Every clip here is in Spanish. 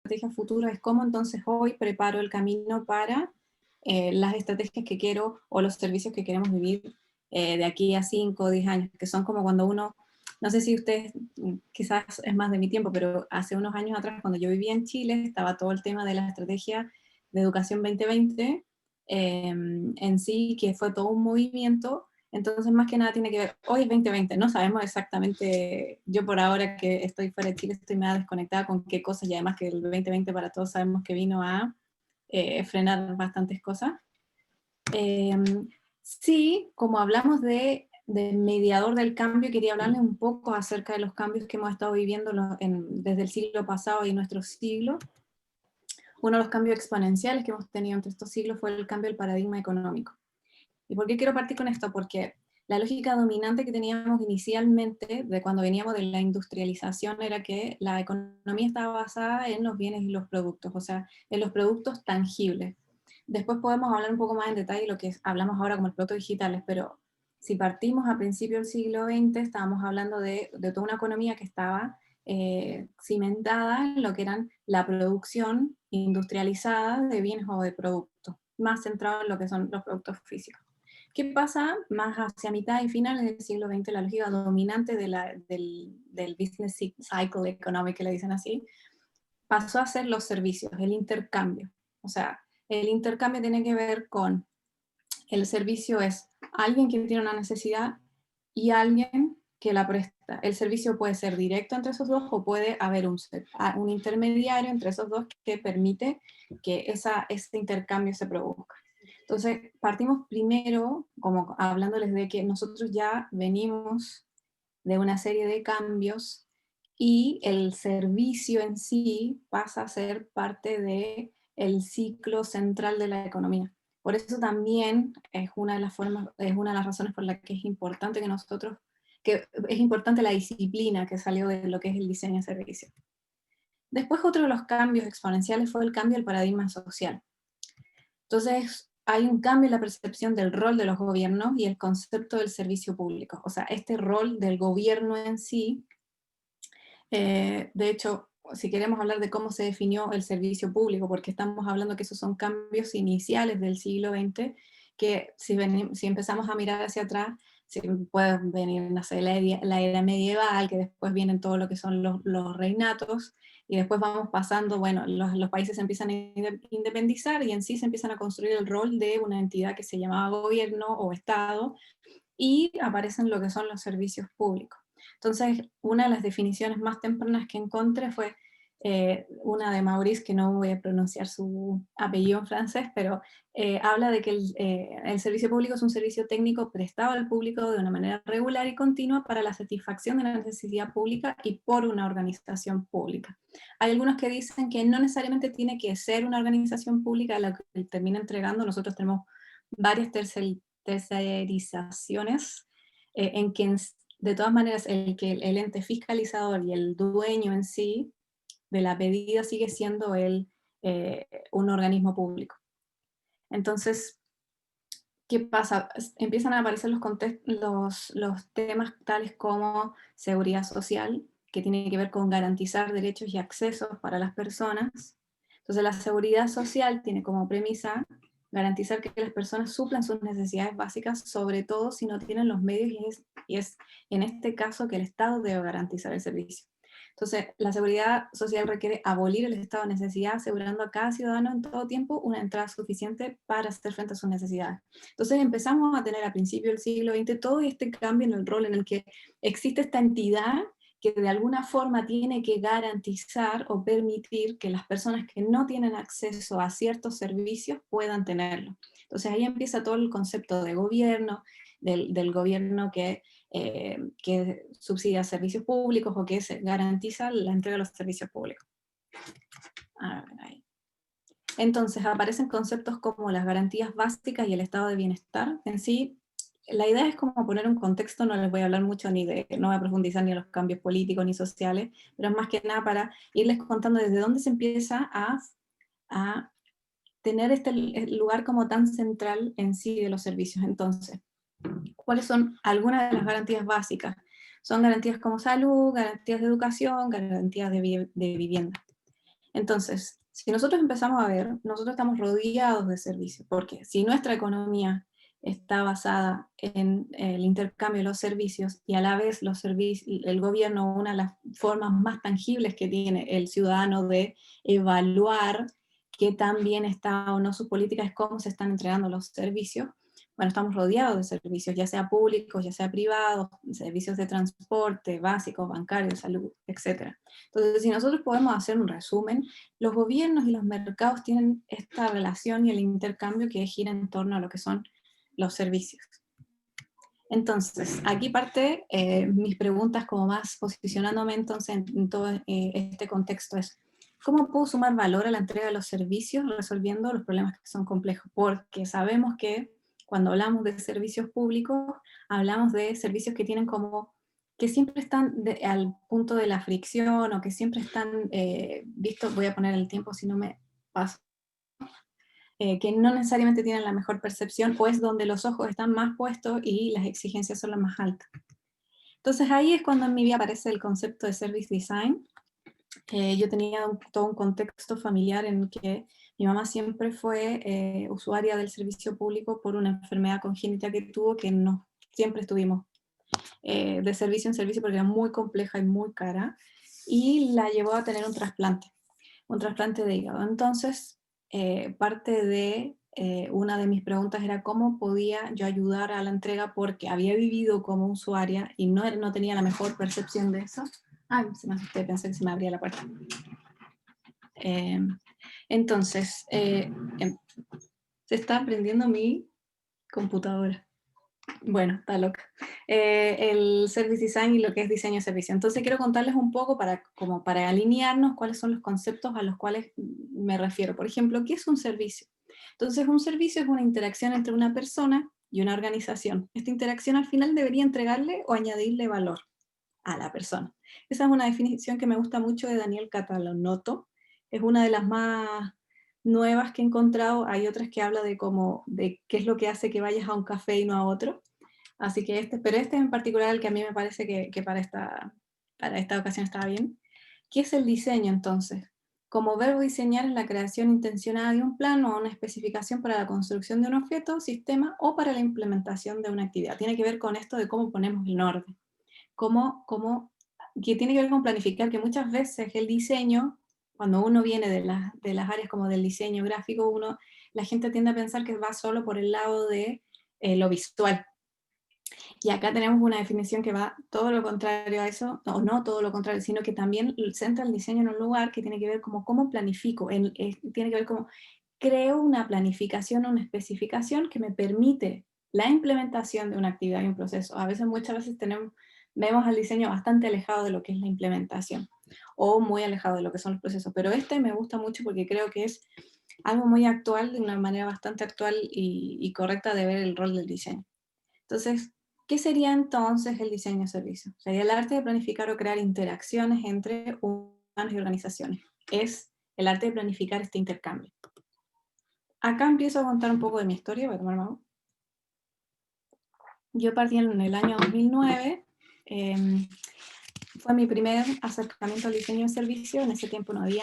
estrategia futura es cómo entonces hoy preparo el camino para las estrategias que quiero o los servicios que queremos vivir de aquí a 5 o 10 años, que son como cuando uno, no sé si ustedes, quizás es más de mi tiempo, pero hace unos años atrás, cuando yo vivía en Chile, estaba todo el tema de la estrategia de educación 2020 en sí, que fue todo un movimiento. Entonces, más que nada tiene que ver, hoy es 2020, no sabemos exactamente, yo por ahora que estoy fuera de Chile estoy más desconectada con qué cosas, y además que el 2020 para todos sabemos que vino a frenar bastantes cosas. Eh, sí, como hablamos de mediador del cambio, quería hablarles un poco acerca de los cambios que hemos estado viviendo desde el siglo pasado y nuestro siglo. Uno de los cambios exponenciales que hemos tenido entre estos siglos fue el cambio del paradigma económico. ¿Y por qué quiero partir con esto? Porque la lógica dominante que teníamos inicialmente, de cuando veníamos de la industrialización, era que la economía estaba basada en los bienes y los productos, o sea, en los productos tangibles. Después podemos hablar un poco más en detalle de lo que hablamos ahora como el productos digitales, pero si partimos a principios del siglo XX, estábamos hablando de toda una economía que estaba cimentada en lo que eran la producción industrializada de bienes o de productos, más centrado en lo que son los productos físicos. ¿Qué pasa más hacia mitad y finales del siglo XX? La lógica dominante del business cycle economic, que le dicen así, pasó a ser los servicios, el intercambio. O sea, el intercambio tiene que ver con el servicio es alguien que tiene una necesidad y alguien que la presta. El servicio puede ser directo entre esos dos o puede haber un intermediario entre esos dos que permite que ese intercambio se produzca. Entonces, partimos primero, como hablándoles de que nosotros ya venimos de una serie de cambios y el servicio en sí pasa a ser parte del ciclo central de la economía. Por eso también es una de las formas, es una de las razones por las que es importante que es importante la disciplina que salió de lo que es el diseño de servicios. Después otro de los cambios exponenciales fue el cambio del paradigma social. Entonces, hay un cambio en la percepción del rol de los gobiernos y el concepto del servicio público. O sea, este rol del gobierno en sí, de hecho, si queremos hablar de cómo se definió el servicio público, porque estamos hablando que esos son cambios iniciales del siglo XX, que si empezamos a mirar hacia atrás, puede venir, no sé, la era medieval, que después vienen todo lo que son los reinatos, y después vamos pasando, bueno, los países se empiezan a independizar y en sí se empiezan a construir el rol de una entidad que se llamaba gobierno o Estado, y aparecen lo que son los servicios públicos. Entonces, una de las definiciones más tempranas que encontré fue una de Maurice, que no voy a pronunciar su apellido en francés, pero habla de que el servicio público es un servicio técnico prestado al público de una manera regular y continua para la satisfacción de la necesidad pública y por una organización pública. Hay algunos que dicen que no necesariamente tiene que ser una organización pública la que termina entregando. Nosotros tenemos varias tercerizaciones en que de todas maneras el ente fiscalizador y el dueño en sí de la pedida sigue siendo un organismo público. Entonces, ¿qué pasa? Empiezan a aparecer los temas tales como seguridad social, que tiene que ver con garantizar derechos y accesos para las personas. Entonces, la seguridad social tiene como premisa garantizar que las personas suplan sus necesidades básicas, sobre todo si no tienen los medios, y es en este caso que el Estado debe garantizar el servicio. Entonces, la seguridad social requiere abolir el estado de necesidad, asegurando a cada ciudadano en todo tiempo una entrada suficiente para hacer frente a sus necesidades. Entonces empezamos a tener a principios del siglo XX todo este cambio en el rol en el que existe esta entidad que de alguna forma tiene que garantizar o permitir que las personas que no tienen acceso a ciertos servicios puedan tenerlo. Entonces ahí empieza todo el concepto de gobierno, del gobierno que subsidia servicios públicos o que garantiza la entrega de los servicios públicos. A ver, ahí. Entonces aparecen conceptos como las garantías básicas y el estado de bienestar. En sí, la idea es como poner un contexto, no les voy a hablar mucho no voy a profundizar ni en los cambios políticos ni sociales, pero es más que nada para irles contando desde dónde se empieza a tener este lugar como tan central en sí de los servicios. Entonces, ¿cuáles son algunas de las garantías básicas? Son garantías como salud, garantías de educación, garantías de vivienda. Entonces, si nosotros empezamos a ver, nosotros estamos rodeados de servicios, porque si nuestra economía está basada en el intercambio de los servicios y a la vez los servicios, el gobierno, una de las formas más tangibles que tiene el ciudadano de evaluar qué tan bien está o no su política es cómo se están entregando los servicios. Bueno, estamos rodeados de servicios, ya sea públicos, ya sea privados, servicios de transporte, básicos, bancarios, salud, etc. Entonces, si nosotros podemos hacer un resumen, los gobiernos y los mercados tienen esta relación y el intercambio que gira en torno a lo que son los servicios. Entonces, aquí parte mis preguntas como más posicionándome entonces en todo este contexto es, ¿cómo puedo sumar valor a la entrega de los servicios resolviendo los problemas que son complejos? Porque sabemos que cuando hablamos de servicios públicos, hablamos de servicios que tienen como, que siempre están al punto de la fricción o que siempre están vistos, voy a poner el tiempo si no me paso, que no necesariamente tienen la mejor percepción, o es donde los ojos están más puestos y las exigencias son las más altas. Entonces ahí es cuando en mi vida aparece el concepto de service design. Yo tenía todo un contexto familiar en que mi mamá siempre fue usuaria del servicio público por una enfermedad congénita que tuvo, que no siempre estuvimos de servicio en servicio porque era muy compleja y muy cara, y la llevó a tener un trasplante de hígado. Entonces, parte de una de mis preguntas era cómo podía yo ayudar a la entrega porque había vivido como usuaria y no tenía la mejor percepción de eso. Ay, se me asusté, pensé que se me abría la puerta. Eh, entonces, se está prendiendo mi computadora. Bueno, está loca. El service design y lo que es diseño de servicio. Entonces quiero contarles un poco como para alinearnos cuáles son los conceptos a los cuales me refiero. Por ejemplo, ¿qué es un servicio? Entonces un servicio es una interacción entre una persona y una organización. Esta interacción al final debería entregarle o añadirle valor a la persona. Esa es una definición que me gusta mucho de Daniel Catalanoto. Es una de las más nuevas que he encontrado. Hay otras que habla de qué es lo que hace que vayas a un café y no a otro. Así que pero este en particular el que a mí me parece que para esta ocasión estaba bien. ¿Qué es el diseño entonces? Como verbo diseñar es la creación intencionada de un plano o una especificación para la construcción de un objeto, sistema o para la implementación de una actividad. Tiene que ver con esto de cómo ponemos el orden. Que tiene que ver con planificar, que muchas veces el diseño, cuando uno viene de las áreas como del diseño gráfico, la gente tiende a pensar que va solo por el lado de lo visual. Y acá tenemos una definición que va todo lo contrario a eso, o no todo lo contrario, sino que también centra el diseño en un lugar que tiene que ver como cómo planifico, tiene que ver como creo una planificación, una especificación que me permite la implementación de una actividad y un proceso. Muchas veces vemos al diseño bastante alejado de lo que es la implementación, o muy alejado de lo que son los procesos, pero este me gusta mucho porque creo que es algo muy actual, de una manera bastante actual y correcta de ver el rol del diseño. Entonces, ¿qué sería entonces el diseño de servicio? Sería el arte de planificar o crear interacciones entre humanos y organizaciones. Es el arte de planificar este intercambio. Acá empiezo a contar un poco de mi historia, voy a tomar más. Yo partí en el año 2009, fue mi primer acercamiento al diseño de servicio. En ese tiempo no había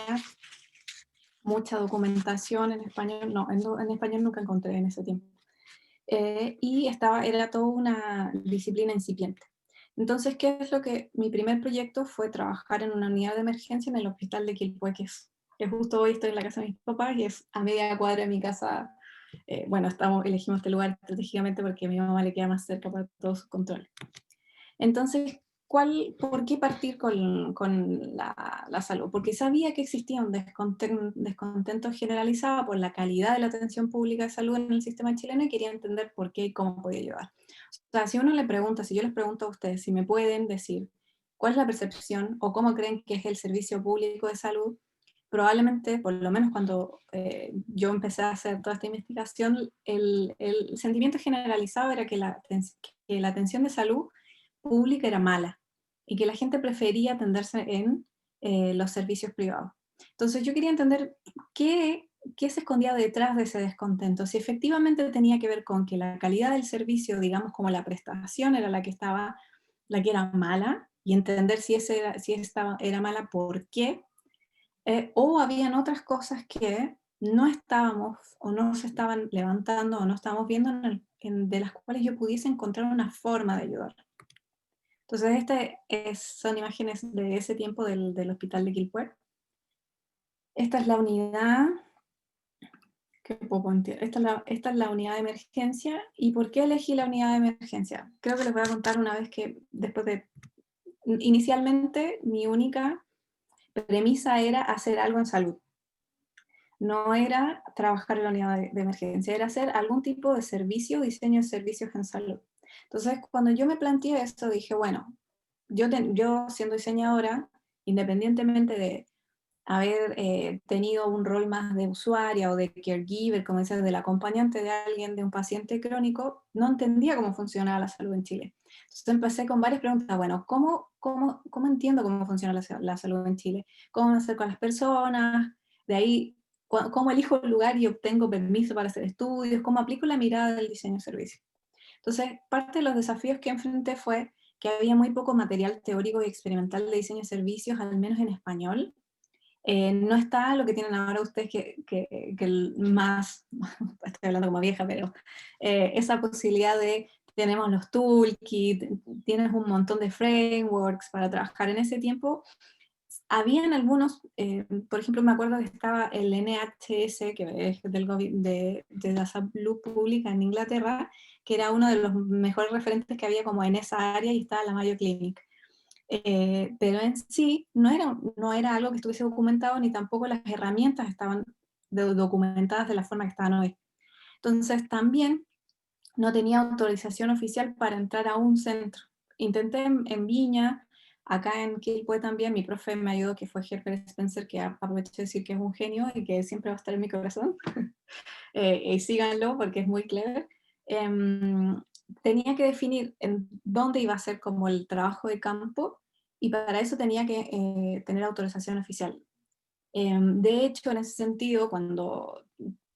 mucha documentación en español, no, en español nunca encontré en ese tiempo. Y era toda una disciplina incipiente. Entonces, ¿qué es lo que mi primer proyecto fue trabajar en una unidad de emergencia en el hospital de Quilpué, que justo hoy estoy en la casa de mis papás y es a media cuadra de mi casa. Bueno, elegimos este lugar estratégicamente porque a mi mamá le queda más cerca para todos sus controles. Entonces, ¿por qué partir con la salud? Porque sabía que existía un descontento generalizado por la calidad de la atención pública de salud en el sistema chileno y quería entender por qué y cómo podía ayudar. O sea, si yo les pregunto a ustedes si me pueden decir cuál es la percepción o cómo creen que es el servicio público de salud, probablemente, por lo menos cuando yo empecé a hacer toda esta investigación, el sentimiento generalizado era que la atención de salud pública era mala y que la gente prefería atenderse en los servicios privados. Entonces yo quería entender qué se escondía detrás de ese descontento, si efectivamente tenía que ver con que la calidad del servicio, digamos como la prestación era la que era mala, y entender si esta era mala, por qué, o habían otras cosas que no estábamos o no se estaban levantando o no estábamos viendo de las cuales yo pudiese encontrar una forma de ayudar. Entonces, son imágenes de ese tiempo del hospital de Quilpué. Esta es la unidad, esta es la unidad de emergencia. ¿Y por qué elegí la unidad de emergencia? Creo que les voy a contar una vez que, inicialmente mi única premisa era hacer algo en salud. No era trabajar en la unidad de emergencia, era hacer algún tipo de servicio, diseño de servicios en salud. Entonces, cuando yo me planteé esto, dije, bueno, yo siendo diseñadora, independientemente de haber tenido un rol más de usuaria o de caregiver, como decías, del acompañante de alguien, de un paciente crónico, no entendía cómo funcionaba la salud en Chile. Entonces empecé con varias preguntas, bueno, ¿cómo entiendo cómo funciona la salud en Chile? ¿Cómo me acerco a las personas? De ahí, ¿cómo elijo el lugar y obtengo permiso para hacer estudios? ¿Cómo aplico la mirada del diseño de servicio? Entonces, parte de los desafíos que enfrenté fue que había muy poco material teórico y experimental de diseño de servicios, al menos en español. No está lo que tienen ahora ustedes que el más, estoy hablando como vieja, pero esa posibilidad de, tenemos los toolkits, tienes un montón de frameworks para trabajar. En ese tiempo habían algunos, por ejemplo, me acuerdo que estaba el NHS, que es de la salud pública en Inglaterra, que era uno de los mejores referentes que había como en esa área, y estaba la Mayo Clinic. Pero en sí no era algo que estuviese documentado, ni tampoco las herramientas estaban documentadas de la forma que estaban hoy. Entonces también no tenía autorización oficial para entrar a un centro. Intenté en Viña, acá en Quilpué también, mi profe me ayudó, que fue Herbert Spencer, que aprovecho de decir que es un genio y que siempre va a estar en mi corazón. Y síganlo porque es muy clever. Tenía que definir en dónde iba a ser como el trabajo de campo, y para eso tenía que tener autorización oficial. De hecho, en ese sentido, cuando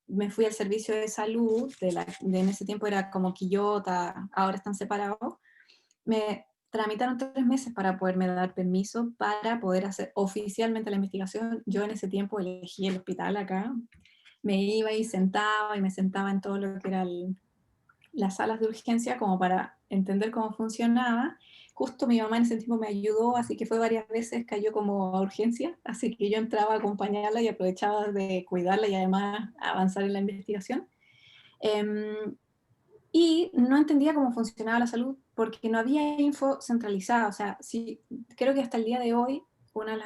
me fui al servicio de salud, en ese tiempo era como Quillota, ahora están separados, me tramitaron 3 meses para poderme dar permiso para poder hacer oficialmente la investigación. Yo en ese tiempo elegí el hospital acá, me iba y me sentaba en todo lo que era las salas de urgencia como para entender cómo funcionaba. Justo mi mamá en ese tiempo me ayudó, así que fue varias veces, cayó como a urgencia, así que yo entraba a acompañarla y aprovechaba de cuidarla y además avanzar en la investigación. Y no entendía cómo funcionaba la salud porque no había info centralizada. O sea, sí, creo que hasta el día de hoy una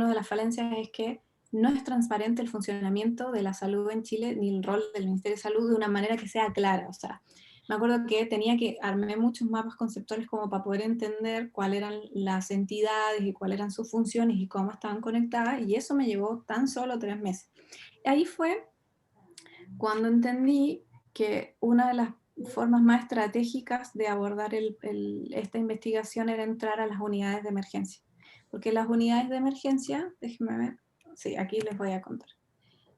de las falencias es que no es transparente el funcionamiento de la salud en Chile ni el rol del Ministerio de Salud de una manera que sea clara. O sea, me acuerdo que armé muchos mapas conceptuales como para poder entender cuáles eran las entidades y cuáles eran sus funciones y cómo estaban conectadas, y eso me llevó tan solo 3 meses. Ahí fue cuando entendí que una de las formas más estratégicas de abordar esta investigación era entrar a las unidades de emergencia. Porque las unidades de emergencia, déjenme ver, sí, aquí les voy a contar.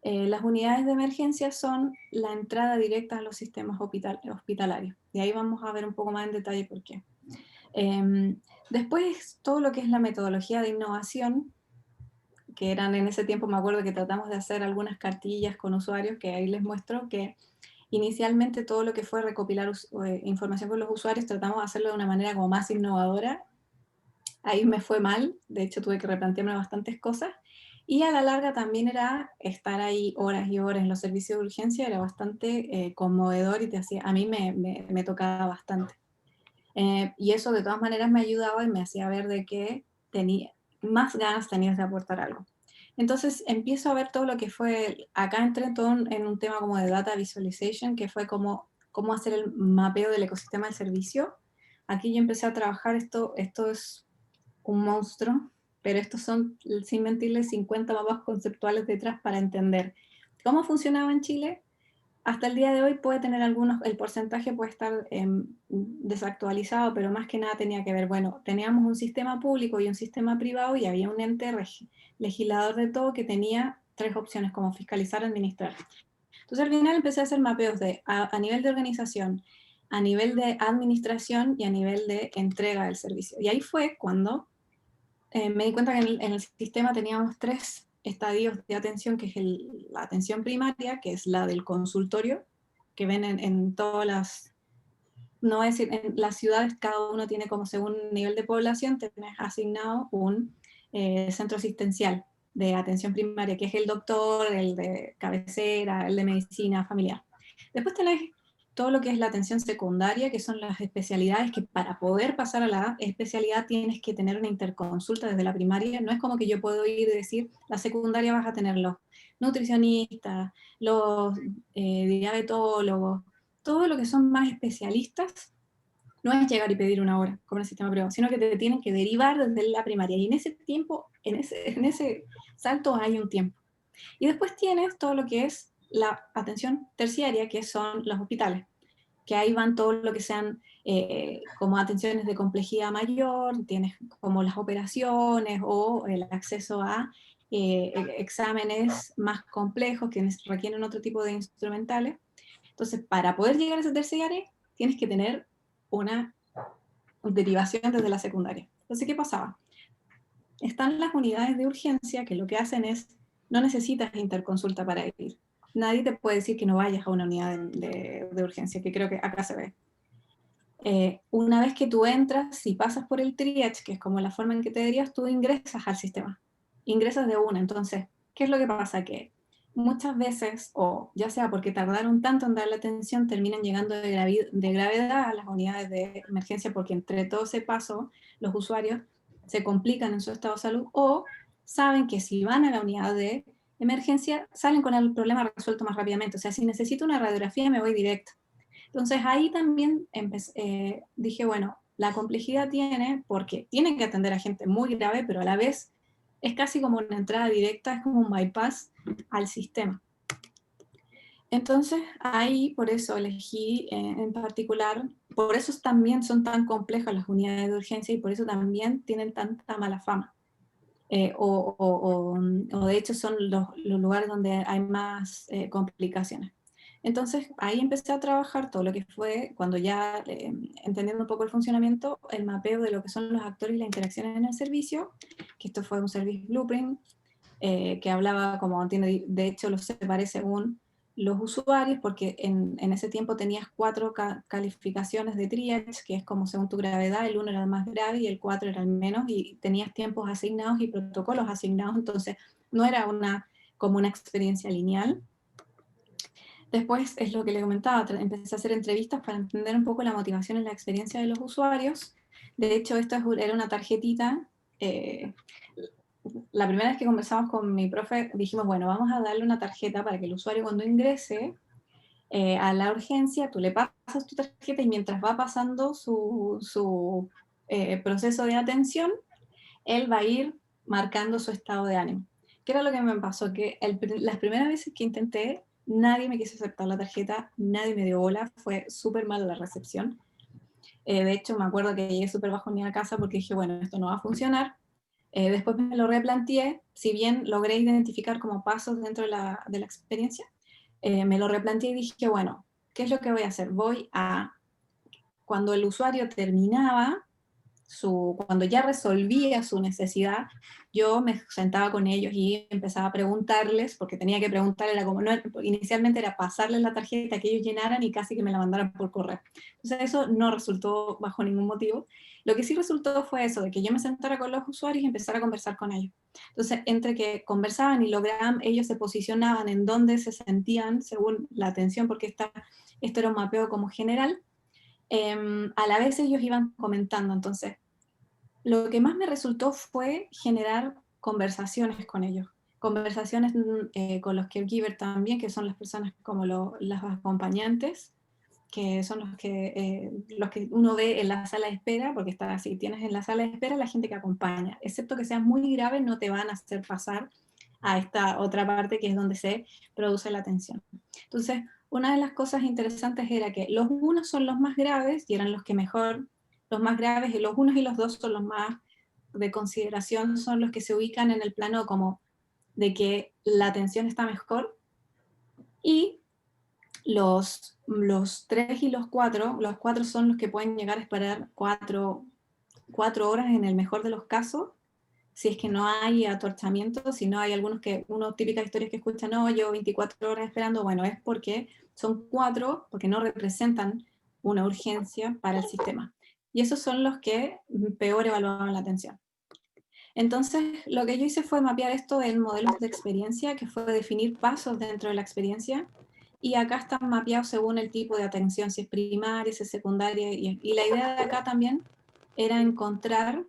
Las unidades de emergencia son la entrada directa a los sistemas hospitalarios. Y ahí vamos a ver un poco más en detalle por qué. Después, todo lo que es la metodología de innovación, que eran en ese tiempo, me acuerdo que tratamos de hacer algunas cartillas con usuarios, que ahí les muestro que inicialmente todo lo que fue recopilar información con los usuarios tratamos de hacerlo de una manera como más innovadora. Ahí me fue mal, de hecho tuve que replantearme bastantes cosas, y a la larga también era estar ahí horas y horas en los servicios de urgencia, era bastante conmovedor y a mí me tocaba bastante. Y eso de todas maneras me ayudaba y me hacía ver de que más ganas tenías de aportar algo. Entonces empiezo a ver todo lo que fue, acá entré todo en un tema como de data visualization, que fue cómo hacer el mapeo del ecosistema de servicio. Aquí yo empecé a trabajar esto es un monstruo, pero estos son, sin mentirles, 50 mapas conceptuales detrás para entender cómo funcionaba en Chile. Hasta el día de hoy puede tener el porcentaje puede estar desactualizado, pero más que nada tenía que ver, bueno, teníamos un sistema público y un sistema privado, y había un ente legislador de todo que tenía 3 opciones, como fiscalizar, administrar. Entonces al final empecé a hacer mapeos a nivel de organización, a nivel de administración y a nivel de entrega del servicio. Y ahí fue cuando me di cuenta que en el sistema teníamos 3 estadios de atención, que es la atención primaria, que es la del consultorio, que ven en todas las, no voy a decir, en las ciudades cada uno tiene como según nivel de población, tenés asignado un centro asistencial de atención primaria, que es el doctor, el de cabecera, el de medicina familiar. Después tenés todo lo que es la atención secundaria, que son las especialidades que para poder pasar a la especialidad tienes que tener una interconsulta desde la primaria. No es como que yo puedo ir y decir, la secundaria vas a tener los nutricionistas, los diabetólogos, todo lo que son más especialistas, no es llegar y pedir una hora como en el sistema privado, sino que te tienen que derivar desde la primaria. Y en ese tiempo, en ese salto hay un tiempo. Y después tienes todo lo que es la atención terciaria, que son los hospitales, que ahí van todo lo que sean como atenciones de complejidad mayor, tienes como las operaciones o el acceso a exámenes más complejos que requieren otro tipo de instrumentales. Entonces, para poder llegar a ese terciario, tienes que tener una derivación desde la secundaria. Entonces, ¿qué pasaba? Están las unidades de urgencia que lo que hacen es, no necesitas interconsulta para ir. Nadie te puede decir que no vayas a una unidad de urgencia, que creo que acá se ve. Una vez que tú entras, si pasas por el triage, que es como la forma en que te derivas, tú ingresas al sistema. Ingresas de una. Entonces, ¿qué es lo que pasa? Que muchas veces, o ya sea porque tardaron tanto en dar la atención, terminan llegando de gravedad a las unidades de emergencia porque entre todo ese paso los usuarios se complican en su estado de salud o saben que si van a la unidad de emergencia salen con el problema resuelto más rápidamente. O sea, si necesito una radiografía me voy directo. Entonces ahí también dije, bueno, la complejidad tiene, porque tienen que atender a gente muy grave, pero a la vez es casi como una entrada directa, es como un bypass al sistema. Entonces ahí por eso elegí en particular, por eso también son tan complejas las unidades de urgencia y por eso también tienen tanta mala fama. O de hecho son los lugares donde hay más complicaciones. Entonces ahí empecé a trabajar todo lo que fue, cuando ya entendiendo un poco el funcionamiento, el mapeo de lo que son los actores y las interacciones en el servicio, que esto fue un service blueprint, que hablaba como tiene, de hecho lo separé según los usuarios, porque en ese tiempo tenías 4 calificaciones de triage, que es como según tu gravedad, el 1 era el más grave y el 4 era el menos, y tenías tiempos asignados y protocolos asignados, entonces no era como una experiencia lineal. Después es lo que le comentaba, empecé a hacer entrevistas para entender un poco la motivación y la experiencia de los usuarios. De hecho, esto era una tarjetita. La primera vez que conversamos con mi profe, dijimos, bueno, vamos a darle una tarjeta para que el usuario cuando ingrese a la urgencia, tú le pasas tu tarjeta y mientras va pasando su proceso de atención, él va a ir marcando su estado de ánimo. ¿Qué era lo que me pasó? Que las primeras veces que intenté, nadie me quiso aceptar la tarjeta, nadie me dio bola, fue súper mala la recepción. De hecho, me acuerdo que llegué súper bajo a casa porque dije, bueno, esto no va a funcionar. Después me lo replanteé, si bien logré identificar como pasos dentro de la experiencia, me lo replanteé y dije, bueno, ¿qué es lo que voy a hacer? Cuando el usuario terminaba, cuando ya resolvía su necesidad, yo me sentaba con ellos y empezaba a preguntarles, porque tenía que preguntar, era como, no, inicialmente era pasarles la tarjeta que ellos llenaran y casi que me la mandaran por correo. Entonces eso no resultó bajo ningún motivo. Lo que sí resultó fue eso, de que yo me sentara con los usuarios y empezara a conversar con ellos. Entonces, entre que conversaban y lograban, ellos se posicionaban en dónde se sentían según la atención, porque esto era un mapeo como general, a la vez ellos iban comentando. Entonces, lo que más me resultó fue generar conversaciones con ellos, conversaciones con los caregivers también, que son las personas como las acompañantes, que son los que uno ve en la sala de espera, porque está así, tienes en la sala de espera la gente que acompaña, excepto que sean muy graves, no te van a hacer pasar a esta otra parte que es donde se produce la atención. Entonces, una de las cosas interesantes era que los unos son los más graves y eran los que mejor, los más graves, y los unos y los dos son los más de consideración, son los que se ubican en el plano como de que la atención está mejor, y los 3 y los 4 son los que pueden llegar a esperar 4 horas en el mejor de los casos, si es que no hay atorchamiento, si no hay algunos que, uno típicas historias que escuchan, no, yo 24 horas esperando, bueno, es porque son 4, porque no representan una urgencia para el sistema. Y esos son los que peor evaluaban la atención. Entonces, lo que yo hice fue mapear esto en modelos de experiencia, que fue definir pasos dentro de la experiencia, y acá están mapeados según el tipo de atención, si es primaria, si es secundaria, y la idea de acá también era encontrar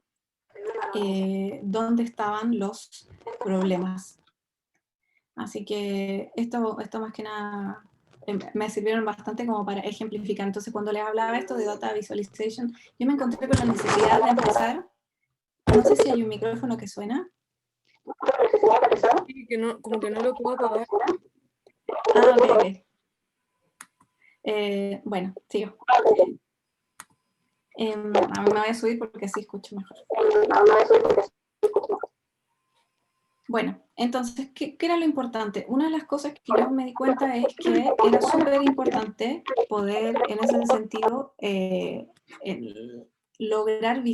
dónde estaban los problemas. Así que esto más que nada me sirvieron bastante como para ejemplificar. Entonces, cuando les hablaba esto de Data Visualization, yo me encontré con la necesidad de empezar. No sé si hay un micrófono que suena. Sí, que no, como que no lo puedo apagar. Ah, ok, ok. Bueno, sigo. A mí me voy a subir porque así escucho mejor. Bueno, entonces, ¿qué era lo importante? Una de las cosas que yo me di cuenta es que era súper importante poder, en ese sentido, lograr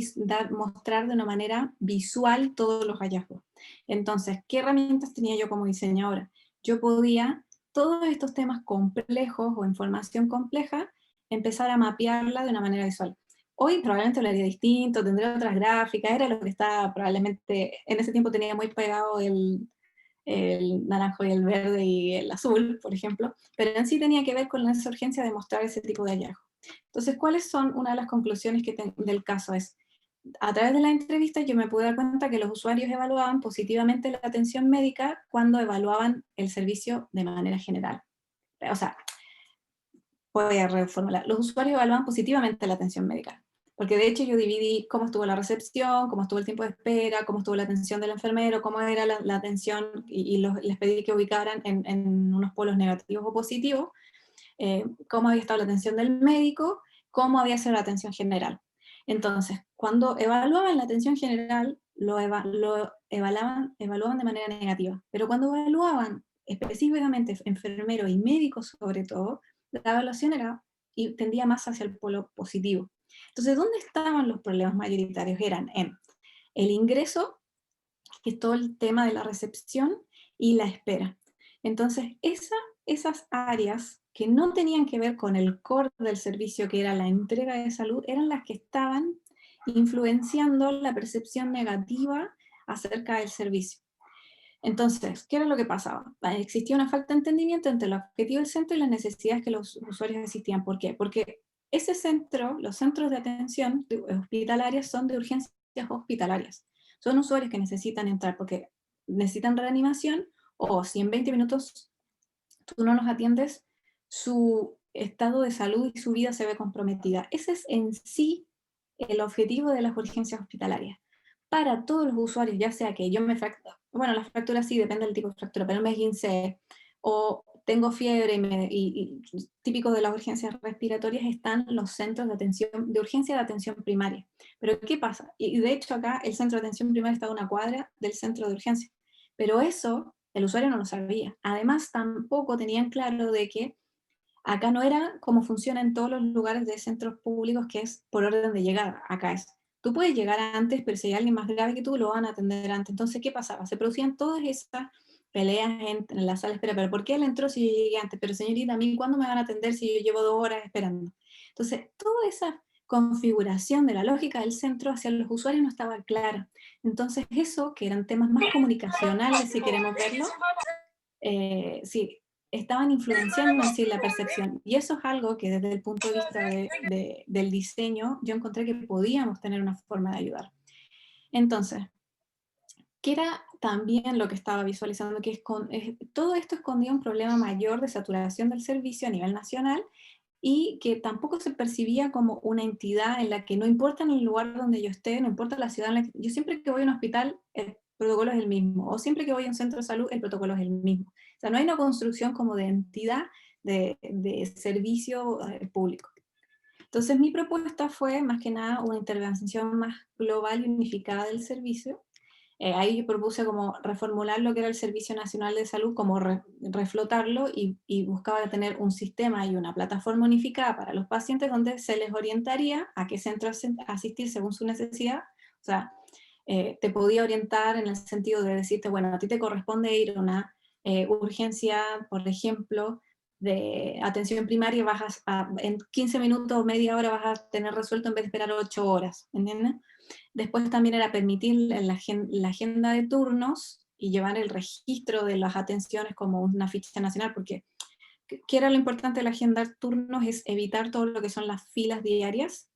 mostrar de una manera visual todos los hallazgos. Entonces, ¿qué herramientas tenía yo como diseñadora? Yo podía, todos estos temas complejos o información compleja, empezar a mapearla de una manera visual. Hoy probablemente lo haría distinto, tendría otras gráficas, era lo que estaba probablemente, en ese tiempo tenía muy pegado el naranjo y el verde y el azul, por ejemplo, pero en sí tenía que ver con esa urgencia de mostrar ese tipo de hallazgo. Entonces, ¿cuáles son una de las conclusiones del caso? Es, a través de la entrevista yo me pude dar cuenta que los usuarios evaluaban positivamente la atención médica cuando evaluaban el servicio de manera general. O sea, voy a reformular, los usuarios evalúan positivamente la atención médica, porque de hecho yo dividí cómo estuvo la recepción, cómo estuvo el tiempo de espera, cómo estuvo la atención del enfermero, cómo era la atención, y les pedí que ubicaran en unos polos negativos o positivos, cómo había estado la atención del médico, cómo había sido la atención general. Entonces, cuando evaluaban la atención general, lo evaluaban de manera negativa, pero cuando evaluaban específicamente enfermeros y médicos sobre todo, la evaluación era y tendía más hacia el polo positivo. Entonces, ¿dónde estaban los problemas mayoritarios? Eran en el ingreso, que es todo el tema de la recepción, y la espera. Entonces, esas áreas que no tenían que ver con el core del servicio, que era la entrega de salud, eran las que estaban influenciando la percepción negativa acerca del servicio. Entonces, ¿qué era lo que pasaba? Existía una falta de entendimiento entre el objetivo del centro y las necesidades que los usuarios existían. ¿Por qué? Porque ese centro, los centros de atención hospitalarias son de urgencias hospitalarias. Son usuarios que necesitan entrar porque necesitan reanimación, o si en 20 minutos tú no los atiendes, su estado de salud y su vida se ve comprometida. Ese es en sí el objetivo de las urgencias hospitalarias. Para todos los usuarios, ya sea que yo me fractura, bueno, la fractura sí depende del tipo de fractura, pero me esguincé, o tengo fiebre, y típico de las urgencias respiratorias están los centros de atención, de urgencia de atención primaria. Pero ¿qué pasa? Y de hecho acá el centro de atención primaria está a una cuadra del centro de urgencia. Pero eso el usuario no lo sabía. Además, tampoco tenían claro de que acá no era como funciona en todos los lugares de centros públicos, que es por orden de llegada. Acá es, tú puedes llegar antes, pero si hay alguien más grave que tú, lo van a atender antes. Entonces, ¿qué pasaba? Se producían todas esas peleas en la sala de espera. ¿Pero por qué él entró si yo llegué antes? Pero señorita, ¿a mí cuándo me van a atender si yo llevo 2 horas esperando? Entonces, toda esa configuración de la lógica del centro hacia los usuarios no estaba clara. Entonces, eso, que eran temas más comunicacionales, si queremos verlo, sí, estaban influenciando en sí la percepción. Y eso es algo que desde el punto de vista del diseño, yo encontré que podíamos tener una forma de ayudar. Entonces, ¿qué era también lo que estaba visualizando? Que todo esto escondía un problema mayor de saturación del servicio a nivel nacional, y que tampoco se percibía como una entidad en la que no importa en el lugar donde yo esté, no importa la ciudad en la que... Yo siempre que voy a un hospital, el protocolo es el mismo, o siempre que voy a un centro de salud, el protocolo es el mismo. O sea, no hay una construcción como de entidad de servicio público. Entonces mi propuesta fue más que nada una intervención más global y unificada del servicio. Ahí yo propuse como reformular lo que era el Servicio Nacional de Salud, como reflotarlo, y buscaba tener un sistema y una plataforma unificada para los pacientes donde se les orientaría a qué centro asistir según su necesidad. O sea, te podía orientar en el sentido de decirte, bueno, a ti te corresponde ir a una urgencia, por ejemplo, de atención primaria, en 15 minutos o media hora vas a tener resuelto en vez de esperar 8 horas, ¿entiendes? Después también era permitir la agenda de turnos y llevar el registro de las atenciones como una ficha nacional, porque ¿qué era lo importante de la agenda de turnos? Es evitar todo lo que son las filas diarias,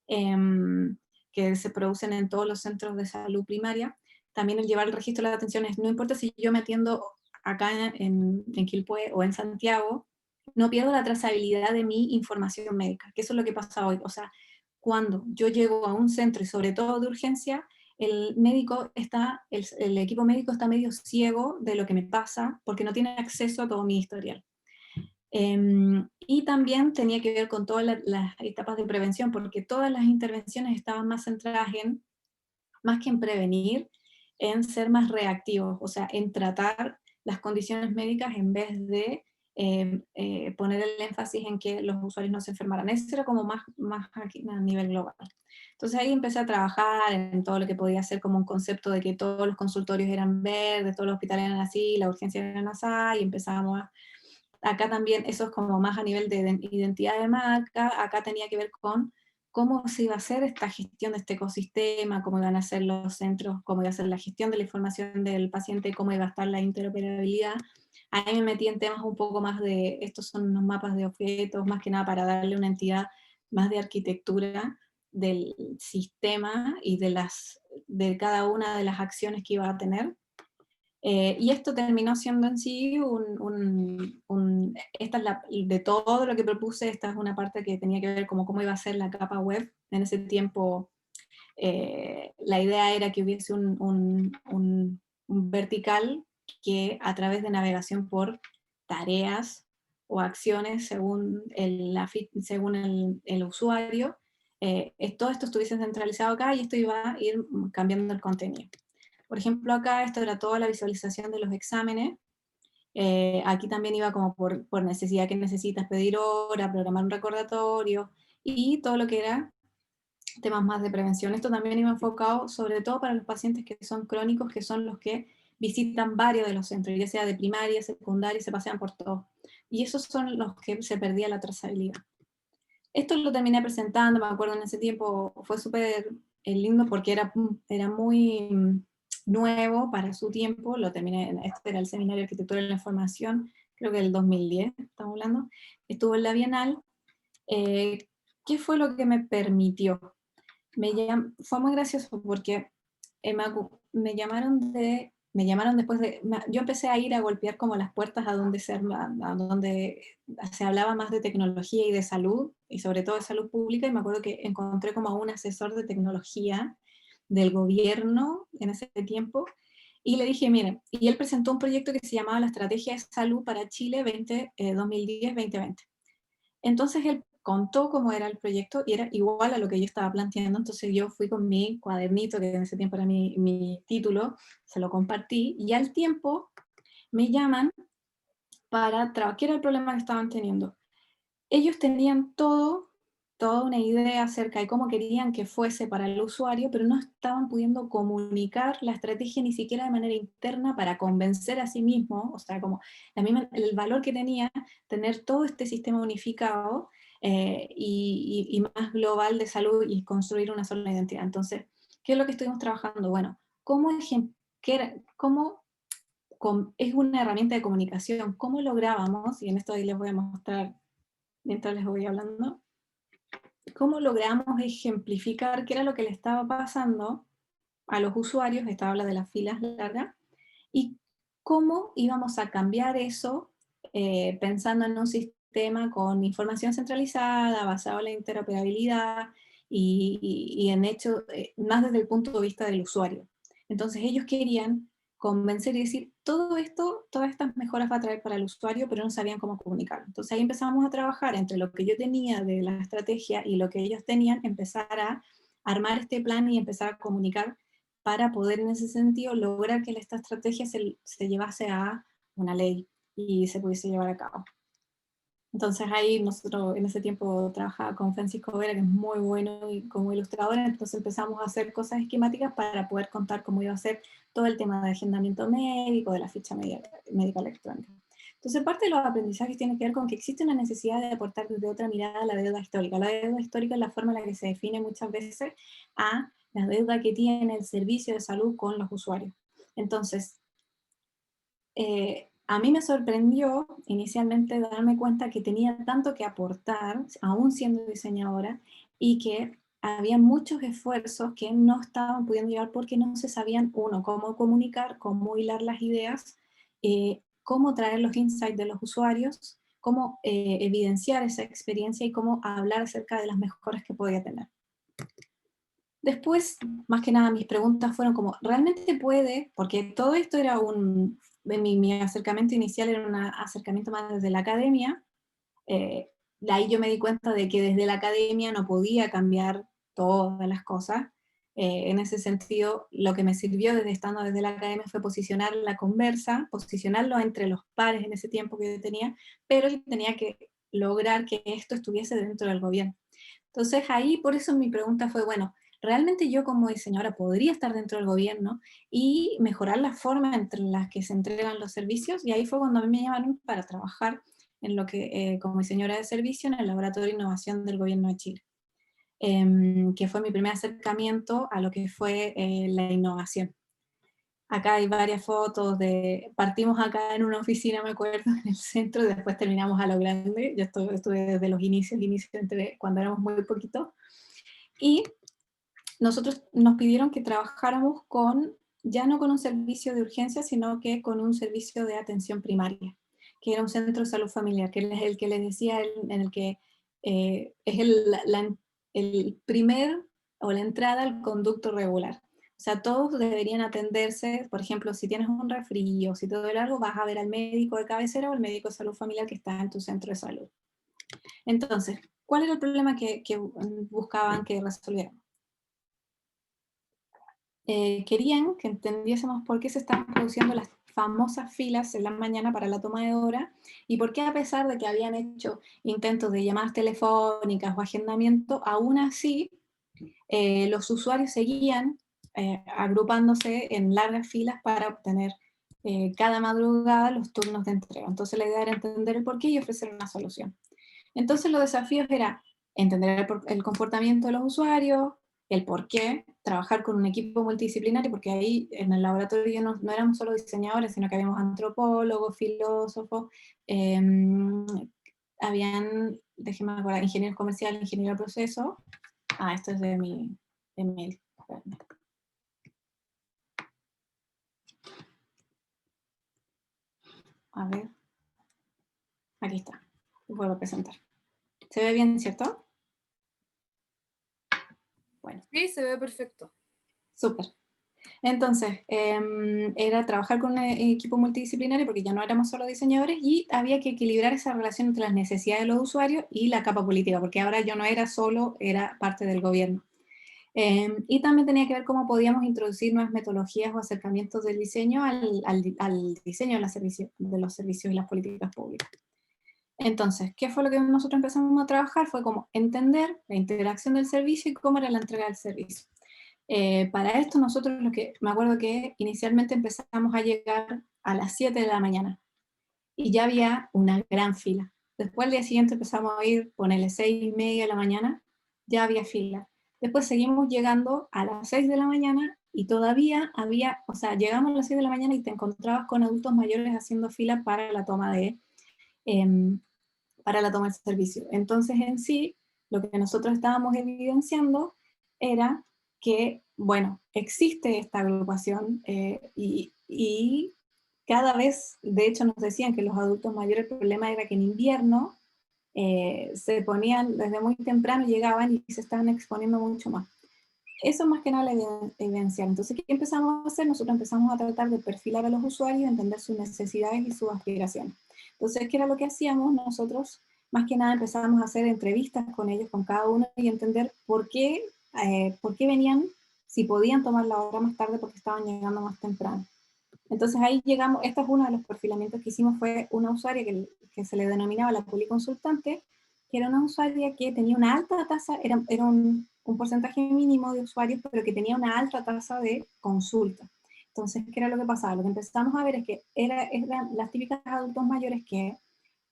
que se producen en todos los centros de salud primaria. También el llevar el registro de las atenciones, no importa si yo me atiendo acá en Quilpué o en Santiago, no pierdo la trazabilidad de mi información médica, que eso es lo que pasa hoy. O sea, cuando yo llego a un centro, y sobre todo de urgencia, el equipo médico está medio ciego de lo que me pasa, porque no tiene acceso a todo mi historial. Y también tenía que ver con todas las etapas de prevención, porque todas las intervenciones estaban más centradas más que en prevenir, en ser más reactivos, o sea, en tratar las condiciones médicas en vez de poner el énfasis en que los usuarios no se enfermaran. Eso era como más aquí a nivel global. Entonces ahí empecé a trabajar en todo lo que podía ser como un concepto de que todos los consultorios eran verdes, todos los hospitales eran así, la urgencia era así, y empezábamos acá también, eso es como más a nivel de identidad de marca, acá tenía que ver con cómo se iba a hacer esta gestión de este ecosistema, cómo iban a ser los centros, cómo iba a ser la gestión de la información del paciente, cómo iba a estar la interoperabilidad. Ahí me metí en temas un poco más de, estos son unos mapas de objetos, más que nada para darle una entidad más de arquitectura del sistema y de cada una de las acciones que iba a tener. Y esto terminó siendo en sí esta es de todo lo que propuse, esta es una parte que tenía que ver como cómo iba a ser la capa web. En ese tiempo la idea era que hubiese un vertical que a través de navegación por tareas o acciones según el usuario, todo esto estuviese centralizado acá y esto iba a ir cambiando el contenido. Por ejemplo, acá esto era toda la visualización de los exámenes. Aquí también iba como por necesidad que necesitas pedir hora, programar un recordatorio y todo lo que era temas más de prevención. Esto también iba enfocado sobre todo para los pacientes que son crónicos, que son los que visitan varios de los centros, ya sea de primaria, secundaria, se pasean por todos. Y esos son los que se perdía la trazabilidad. Esto lo terminé presentando, me acuerdo en ese tiempo, fue súper lindo porque era muy nuevo para su tiempo, lo terminé, este era el Seminario de Arquitectura de la Información, creo que del 2010, estamos hablando, estuvo en la Bienal. ¿Qué fue lo que me permitió? Fue muy gracioso porque me llamaron después yo empecé a ir a golpear como las puertas a donde se hablaba más de tecnología y de salud, y sobre todo de salud pública, y me acuerdo que encontré como a un asesor de tecnología del gobierno en ese tiempo, y le dije, miren, y él presentó un proyecto que se llamaba la Estrategia de Salud para Chile 2010-2020. Entonces él contó cómo era el proyecto y era igual a lo que yo estaba planteando, entonces yo fui con mi cuadernito, que en ese tiempo era mi título, se lo compartí, y al tiempo me llaman para trabajar, ¿qué era el problema que estaban teniendo? Ellos tenían toda una idea acerca de cómo querían que fuese para el usuario, pero no estaban pudiendo comunicar la estrategia ni siquiera de manera interna para convencer a sí mismo, o sea, como el valor que tenía tener todo este sistema unificado y más global de salud y construir una sola identidad. Entonces, ¿qué es lo que estuvimos trabajando? Bueno, cómo es una herramienta de comunicación, cómo lográbamos, y en esto ahí les voy a mostrar mientras les voy hablando, cómo logramos ejemplificar qué era lo que le estaba pasando a los usuarios, esta habla de las filas largas, y cómo íbamos a cambiar eso pensando en un sistema con información centralizada, basado en la interoperabilidad y en hecho más desde el punto de vista del usuario. Entonces ellos querían convencer y decir, todo esto, todas estas mejoras va a traer para el usuario, pero no sabían cómo comunicarlo. Entonces ahí empezamos a trabajar entre lo que yo tenía de la estrategia y lo que ellos tenían, empezar a armar este plan y empezar a comunicar para poder en ese sentido lograr que esta estrategia se llevase a una ley y se pudiese llevar a cabo. Entonces ahí nosotros en ese tiempo trabajaba con Francisco Vera, que es muy bueno y como ilustrador, entonces empezamos a hacer cosas esquemáticas para poder contar cómo iba a ser todo el tema de agendamiento médico, de la ficha médica electrónica. Entonces parte de los aprendizajes tiene que ver con que existe una necesidad de aportar desde otra mirada a la deuda histórica. La deuda histórica es la forma en la que se define muchas veces a la deuda que tiene el servicio de salud con los usuarios. Entonces, a mí me sorprendió inicialmente darme cuenta que tenía tanto que aportar, aún siendo diseñadora, y que había muchos esfuerzos que no estaban pudiendo llegar porque no se sabían, uno, cómo comunicar, cómo hilar las ideas, cómo traer los insights de los usuarios, cómo evidenciar esa experiencia y cómo hablar acerca de las mejoras que podía tener. Después, más que nada, mis preguntas fueron como, ¿realmente puede? Porque todo esto era mi acercamiento inicial era un acercamiento más desde la academia. De ahí yo me di cuenta de que desde la academia no podía cambiar todas las cosas. En ese sentido, lo que me sirvió desde estando desde la academia fue posicionar la conversa, posicionarlo entre los pares en ese tiempo que yo tenía, pero yo tenía que lograr que esto estuviese dentro del gobierno. Entonces ahí, por eso mi pregunta fue, bueno, ¿realmente yo como diseñadora podría estar dentro del gobierno y mejorar la forma entre las que se entregan los servicios? Y ahí fue cuando a mí me llamaron para trabajar en lo que, como diseñadora de servicio en el Laboratorio de Innovación del Gobierno de Chile, que fue mi primer acercamiento a lo que fue la innovación. Acá hay varias fotos partimos acá en una oficina, me acuerdo, en el centro, y después terminamos a lo grande. Yo estuve desde los inicios cuando éramos muy poquitos. Y nosotros nos pidieron que trabajáramos ya no con un servicio de urgencia, sino que con un servicio de atención primaria, que era un centro de salud familiar, que es el que les decía, en el que es el primer o la entrada al conducto regular. O sea, todos deberían atenderse, por ejemplo, si tienes un resfrío, si te duele algo, vas a ver al médico de cabecera o al médico de salud familiar que está en tu centro de salud. Entonces, ¿cuál era el problema que buscaban que resolviéramos? Querían que entendiésemos por qué se estaban produciendo las famosas filas en la mañana para la toma de hora y por qué a pesar de que habían hecho intentos de llamadas telefónicas o agendamiento, aún así los usuarios seguían agrupándose en largas filas para obtener cada madrugada los turnos de entrega. Entonces la idea era entender el porqué y ofrecer una solución. Entonces los desafíos era entender el comportamiento de los usuarios, el por qué, trabajar con un equipo multidisciplinario, porque ahí en el laboratorio no éramos solo diseñadores, sino que habíamos antropólogos, filósofos, eh, déjenme acordar, ingenieros comerciales, ingenieros de proceso. Esto es de mi mail. A ver, aquí está, lo puedo presentar. ¿Se ve bien, cierto? Bueno. Sí, se ve perfecto. Súper. Entonces, era trabajar con un equipo multidisciplinario porque ya no éramos solo diseñadores y había que equilibrar esa relación entre las necesidades de los usuarios y la capa política, porque ahora yo no era solo, era parte del gobierno. Y también tenía que ver cómo podíamos introducir nuevas metodologías o acercamientos del diseño al diseño de los servicios y las políticas públicas. Entonces, ¿qué fue lo que nosotros empezamos a trabajar? Fue como entender la interacción del servicio y cómo era la entrega del servicio. Para esto nosotros me acuerdo que inicialmente empezamos a llegar a las 7 de la mañana y ya había una gran fila. Después al día siguiente empezamos a ir, ponele 6:30 de la mañana, ya había fila. Después seguimos llegando a las 6 de la mañana y todavía había, o sea, llegamos a las 6 de la mañana y te encontrabas con adultos mayores haciendo fila para la toma del servicio. Entonces en sí, lo que nosotros estábamos evidenciando era que, bueno, existe esta agrupación y cada vez, de hecho nos decían que los adultos mayores, el problema era que en invierno se ponían, desde muy temprano llegaban y se estaban exponiendo mucho más. Eso más que nada la evidenciar. Entonces, ¿qué empezamos a hacer? Nosotros empezamos a tratar de perfilar a los usuarios, entender sus necesidades y sus aspiraciones. Entonces, ¿qué era lo que hacíamos? Nosotros, más que nada, empezamos a hacer entrevistas con ellos, con cada uno, y entender por qué venían, si podían tomar la hora más tarde porque estaban llegando más temprano. Entonces ahí llegamos, esto es uno de los perfilamientos que hicimos, fue una usuaria que se le denominaba la policonsultante, que era una usuaria que tenía una alta tasa, era un porcentaje mínimo de usuarios, pero que tenía una alta tasa de consulta. Entonces, ¿qué era lo que pasaba? Lo que empezamos a ver es que eran las típicas adultos mayores que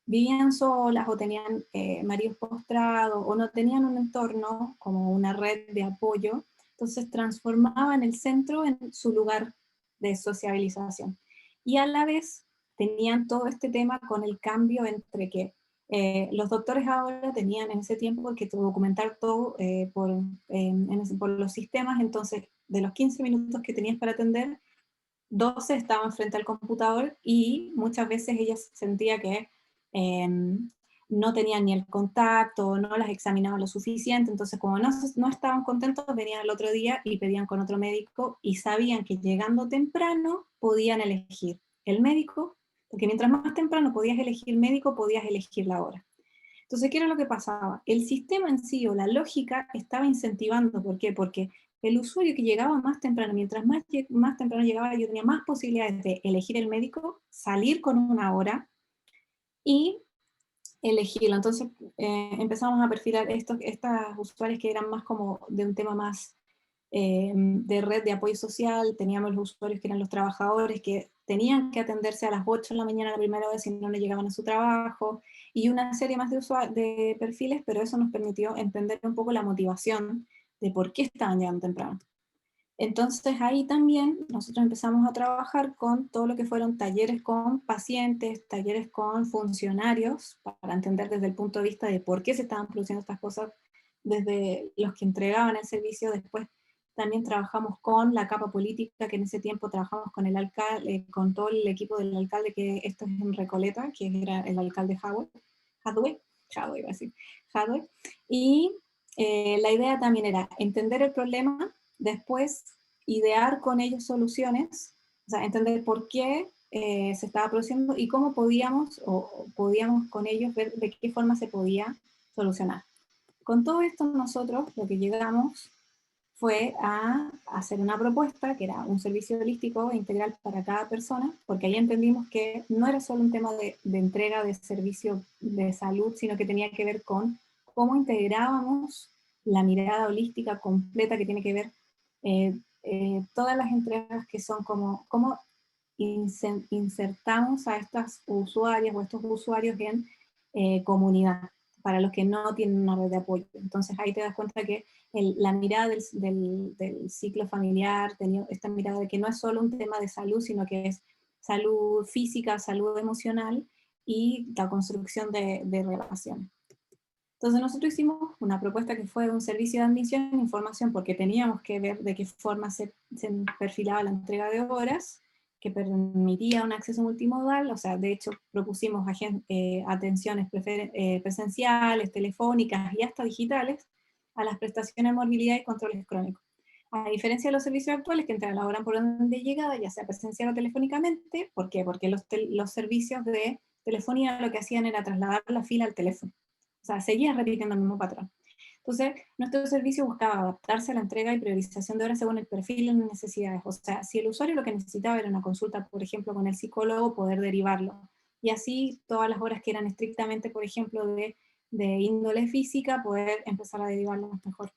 vivían solas o tenían maridos postrados o no tenían un entorno como una red de apoyo, entonces transformaban el centro en su lugar de sociabilización. Y a la vez tenían todo este tema con el cambio entre que los doctores ahora tenían en ese tiempo que documentar todo por los sistemas, entonces de los 15 minutos que tenías para atender, 12 estaban frente al computador y muchas veces ella sentía que eh, no tenían ni el contacto, no las examinaban lo suficiente, entonces como no estaban contentos, venían al otro día y pedían con otro médico y sabían que llegando temprano podían elegir el médico, porque mientras más temprano podías elegir médico, podías elegir la hora. Entonces, ¿qué era lo que pasaba? El sistema en sí o la lógica estaba incentivando, ¿por qué? Porque el usuario que llegaba más temprano, mientras más temprano llegaba, yo tenía más posibilidades de elegir el médico, salir con una hora y elegirlo. Entonces empezamos a perfilar estas usuarios que eran más como de un tema más de red de apoyo social, teníamos los usuarios que eran los trabajadores que tenían que atenderse a las 8 de la mañana la primera vez si no le llegaban a su trabajo, y una serie más de perfiles, pero eso nos permitió entender un poco la motivación de por qué estaban llegando temprano. Entonces ahí también nosotros empezamos a trabajar con todo lo que fueron talleres con pacientes, talleres con funcionarios, para entender desde el punto de vista de por qué se estaban produciendo estas cosas, desde los que entregaban el servicio. Después también trabajamos con la capa política, que en ese tiempo trabajamos con el alcalde, con todo el equipo del alcalde, que esto es en Recoleta, que era el alcalde Jadwe, iba a decir, Jadwe. Y la idea también era entender el problema, después idear con ellos soluciones, o sea, entender por qué se estaba produciendo y cómo podíamos con ellos ver de qué forma se podía solucionar. Con todo esto nosotros lo que llegamos fue a hacer una propuesta que era un servicio holístico e integral para cada persona, porque ahí entendimos que no era solo un tema de entrega de servicio de salud, sino que tenía que ver con cómo integrábamos la mirada holística completa que tiene que ver todas las entregas que son como cómo insertamos a estas usuarias o estos usuarios en comunidad, para los que no tienen una red de apoyo. Entonces ahí te das cuenta que la mirada del ciclo familiar, tenía esta mirada de que no es solo un tema de salud, sino que es salud física, salud emocional y la construcción de relaciones. Entonces nosotros hicimos una propuesta que fue un servicio de admisión e información, porque teníamos que ver de qué forma se perfilaba la entrega de horas, que permitía un acceso multimodal, o sea, de hecho propusimos atenciones presenciales, telefónicas y hasta digitales a las prestaciones de movilidad y controles crónicos. A diferencia de los servicios actuales que elaboran por orden de llegada, ya sea presencial o telefónicamente, ¿por qué? Porque los servicios de telefonía lo que hacían era trasladar la fila al teléfono. O sea, seguía repitiendo el mismo patrón. Entonces, nuestro servicio buscaba adaptarse a la entrega y priorización de horas según el perfil y las necesidades. O sea, si el usuario lo que necesitaba era una consulta, por ejemplo, con el psicólogo, poder derivarlo. Y así todas las horas que eran estrictamente, por ejemplo, de índole física, poder empezar a derivarlas mejor.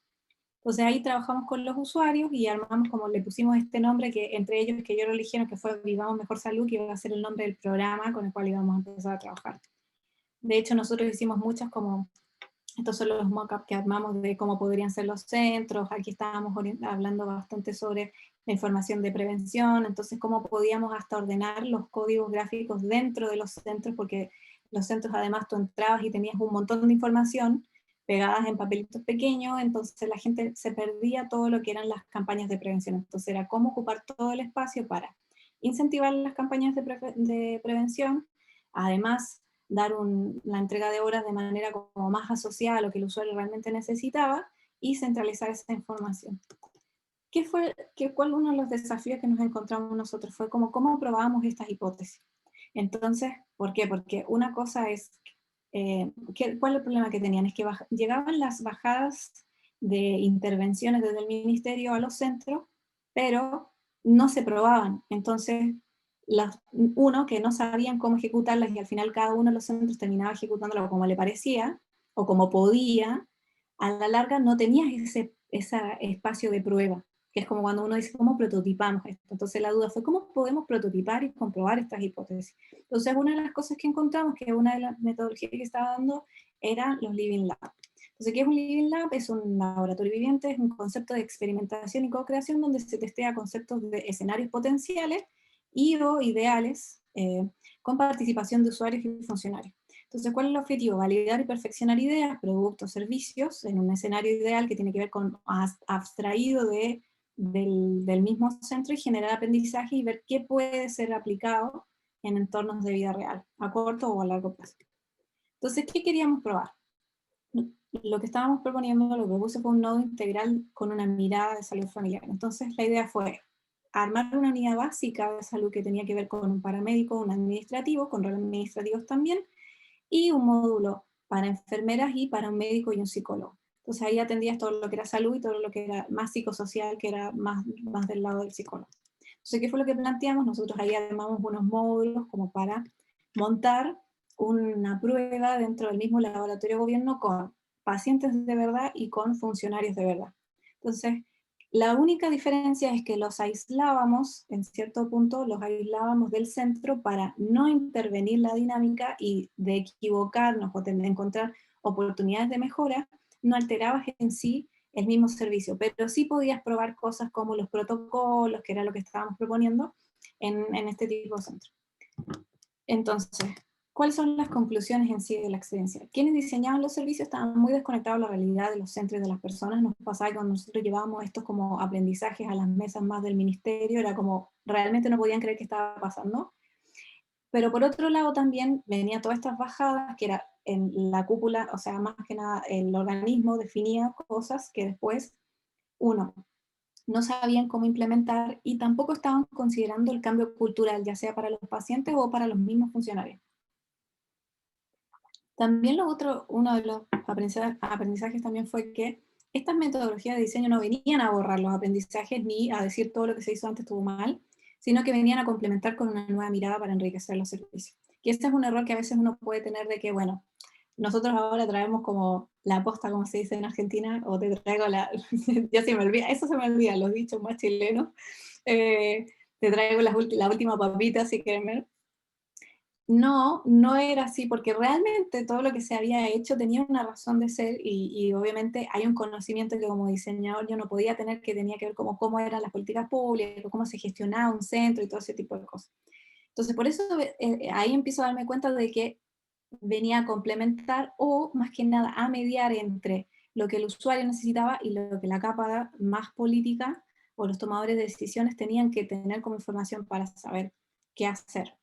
Entonces ahí trabajamos con los usuarios y armamos, como le pusimos este nombre, que entre ellos que ellos lo eligieron, que fue Vivamos Mejor Salud, que iba a ser el nombre del programa con el cual íbamos a empezar a trabajar. De hecho, nosotros hicimos muchas como estos son los mock-ups que armamos de cómo podrían ser los centros. Aquí estábamos hablando bastante sobre la información de prevención, entonces cómo podíamos hasta ordenar los códigos gráficos dentro de los centros, porque los centros además tú entrabas y tenías un montón de información pegadas en papelitos pequeños, entonces la gente se perdía todo lo que eran las campañas de prevención. Entonces era cómo ocupar todo el espacio para incentivar las campañas de prevención, además dar la entrega de horas de manera como más asociada a lo que el usuario realmente necesitaba y centralizar esa información. ¿Cuál uno de los desafíos que nos encontramos nosotros? Fue como cómo probábamos estas hipótesis. Entonces, ¿por qué? Porque una cosa es, ¿cuál es el problema que tenían? Es que llegaban las bajadas de intervenciones desde el ministerio a los centros, pero no se probaban. Entonces, uno, que no sabían cómo ejecutarlas y al final cada uno de los centros terminaba ejecutándolo como le parecía o como podía, a la larga no tenías ese espacio de prueba, que es como cuando uno dice, ¿cómo prototipamos esto? Entonces la duda fue, ¿cómo podemos prototipar y comprobar estas hipótesis? Entonces una de las cosas que encontramos, que una de las metodologías que estaba dando, eran los Living Lab. Entonces, ¿qué es un Living Lab? Es un laboratorio viviente, es un concepto de experimentación y co-creación donde se testea conceptos de escenarios potenciales y o ideales con participación de usuarios y funcionarios. Entonces, ¿cuál es el objetivo? Validar y perfeccionar ideas, productos, servicios en un escenario ideal que tiene que ver con abstraído del mismo centro y generar aprendizaje y ver qué puede ser aplicado en entornos de vida real, a corto o a largo plazo. Entonces, ¿qué queríamos probar? Lo que estábamos proponiendo, lo que propuse fue un nodo integral con una mirada de salud familiar. Entonces la idea fue armar una unidad básica de salud que tenía que ver con un paramédico, un administrativo, con roles administrativos también, y un módulo para enfermeras y para un médico y un psicólogo. Entonces ahí atendías todo lo que era salud y todo lo que era más psicosocial, que era más del lado del psicólogo. Entonces, ¿qué fue lo que planteamos? Nosotros ahí armamos unos módulos como para montar una prueba dentro del mismo laboratorio de gobierno con pacientes de verdad y con funcionarios de verdad. Entonces, la única diferencia es que los aislábamos, en cierto punto, los aislábamos del centro para no intervenir la dinámica y de equivocarnos o de encontrar oportunidades de mejora, no alterabas en sí el mismo servicio, pero sí podías probar cosas como los protocolos, que era lo que estábamos proponiendo en este tipo de centro. Entonces, ¿cuáles son las conclusiones en sí de la experiencia? Quienes diseñaban los servicios estaban muy desconectados de la realidad de los centros y de las personas. Nos pasaba que cuando nosotros llevábamos estos como aprendizajes a las mesas más del ministerio, era como, realmente no podían creer que estaba pasando. Pero por otro lado también venía todas estas bajadas, que era en la cúpula, o sea, más que nada el organismo definía cosas que después, uno, no sabían cómo implementar y tampoco estaban considerando el cambio cultural, ya sea para los pacientes o para los mismos funcionarios. También uno de los aprendizajes también fue que estas metodologías de diseño no venían a borrar los aprendizajes ni a decir todo lo que se hizo antes estuvo mal, sino que venían a complementar con una nueva mirada para enriquecer los servicios. Y este es un error que a veces uno puede tener de que, bueno, nosotros ahora traemos como la posta, como se dice en Argentina, o te traigo ya se me olvida, eso se me olvida, los dichos más chilenos, te traigo la última papita si quieren ver. No, no era así, porque realmente todo lo que se había hecho tenía una razón de ser y obviamente hay un conocimiento que como diseñador yo no podía tener, que tenía que ver como cómo eran las políticas públicas, cómo se gestionaba un centro y todo ese tipo de cosas. Entonces por eso ahí empiezo a darme cuenta de que venía a complementar o más que nada a mediar entre lo que el usuario necesitaba y lo que la capa más política o los tomadores de decisiones tenían que tener como información para saber qué hacer.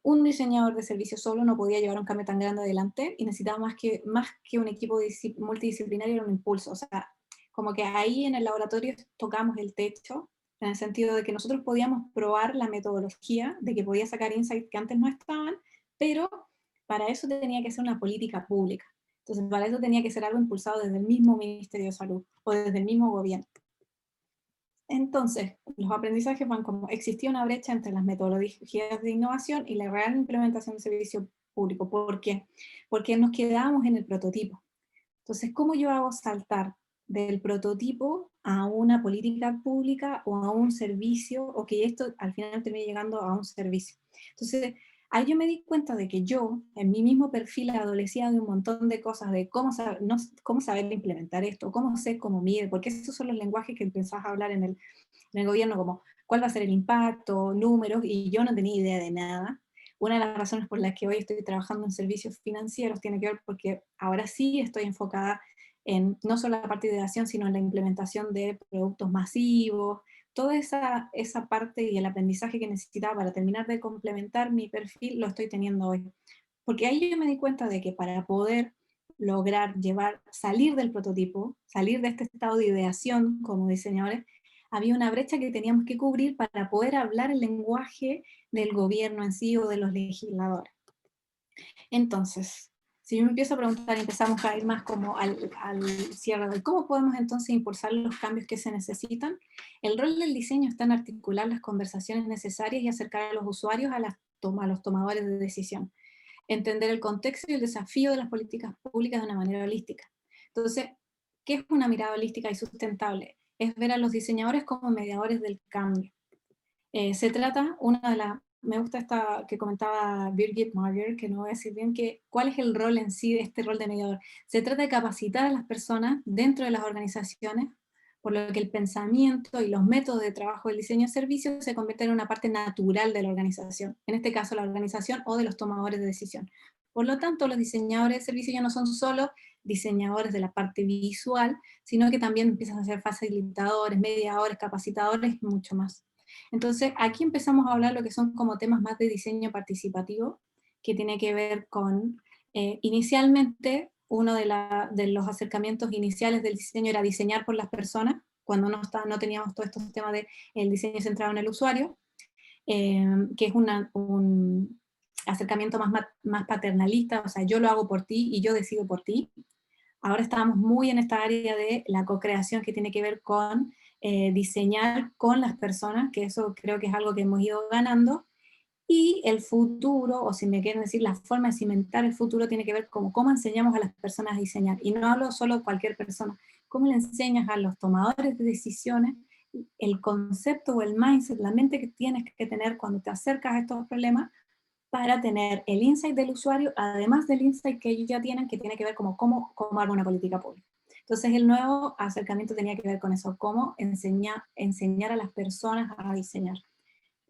Un diseñador de servicios solo no podía llevar un cambio tan grande adelante y necesitaba más que un equipo multidisciplinario, era un impulso. O sea, como que ahí en el laboratorio tocamos el techo, en el sentido de que nosotros podíamos probar la metodología, de que podía sacar insights que antes no estaban, pero para eso tenía que ser una política pública. Entonces, para eso tenía que ser algo impulsado desde el mismo Ministerio de Salud o desde el mismo gobierno. Entonces, los aprendizajes van como, existía una brecha entre las metodologías de innovación y la real implementación del servicio público. ¿Por qué? Porque nos quedábamos en el prototipo. Entonces, ¿cómo yo hago saltar del prototipo a una política pública o a un servicio, o que esto al final termine llegando a un servicio? Entonces, ahí yo me di cuenta de que yo, en mi mismo perfil, adolecía de un montón de cosas, de cómo saber implementar esto, cómo sé cómo mide, porque esos son los lenguajes que empezás a hablar en el gobierno, como cuál va a ser el impacto, números, y yo no tenía idea de nada. Una de las razones por las que hoy estoy trabajando en servicios financieros tiene que ver porque ahora sí estoy enfocada en no solo la parte de ideación, sino en la implementación de productos masivos, toda esa parte y el aprendizaje que necesitaba para terminar de complementar mi perfil lo estoy teniendo hoy. Porque ahí yo me di cuenta de que para poder lograr salir del prototipo, salir de este estado de ideación como diseñadores, había una brecha que teníamos que cubrir para poder hablar el lenguaje del gobierno en sí o de los legisladores. Entonces, Si yo me empiezo a preguntar y empezamos a ir más como al cierre de cómo podemos entonces impulsar los cambios que se necesitan, el rol del diseño está en articular las conversaciones necesarias y acercar a los usuarios a los tomadores de decisión, entender el contexto y el desafío de las políticas públicas de una manera holística. Entonces, ¿qué es una mirada holística y sustentable? Es ver a los diseñadores como mediadores del cambio. Se trata, me gusta esta que comentaba Birgit Mager, que no voy a decir bien, que cuál es el rol en sí de este rol de mediador. Se trata de capacitar a las personas dentro de las organizaciones, por lo que el pensamiento y los métodos de trabajo del diseño de servicios se convierten en una parte natural de la organización, en este caso la organización o de los tomadores de decisión. Por lo tanto, los diseñadores de servicios ya no son solo diseñadores de la parte visual, sino que también empiezan a ser facilitadores, mediadores, capacitadores y mucho más. Entonces, aquí empezamos a hablar lo que son como temas más de diseño participativo, que tiene que ver con, inicialmente, uno de los acercamientos iniciales del diseño era diseñar por las personas, cuando no teníamos todos estos temas de el diseño centrado en el usuario, que es un acercamiento más paternalista, o sea, yo lo hago por ti y yo decido por ti. Ahora estamos muy en esta área de la co-creación que tiene que ver con diseñar con las personas, que eso creo que es algo que hemos ido ganando, y el futuro, o si me quieren decir la forma de cimentar el futuro, tiene que ver con cómo enseñamos a las personas a diseñar. Y no hablo solo de cualquier persona, cómo le enseñas a los tomadores de decisiones el concepto o el mindset, la mente que tienes que tener cuando te acercas a estos problemas para tener el insight del usuario, además del insight que ellos ya tienen, que tiene que ver como cómo arma una política pública. Entonces el nuevo acercamiento tenía que ver con eso, cómo enseñar a las personas a diseñar.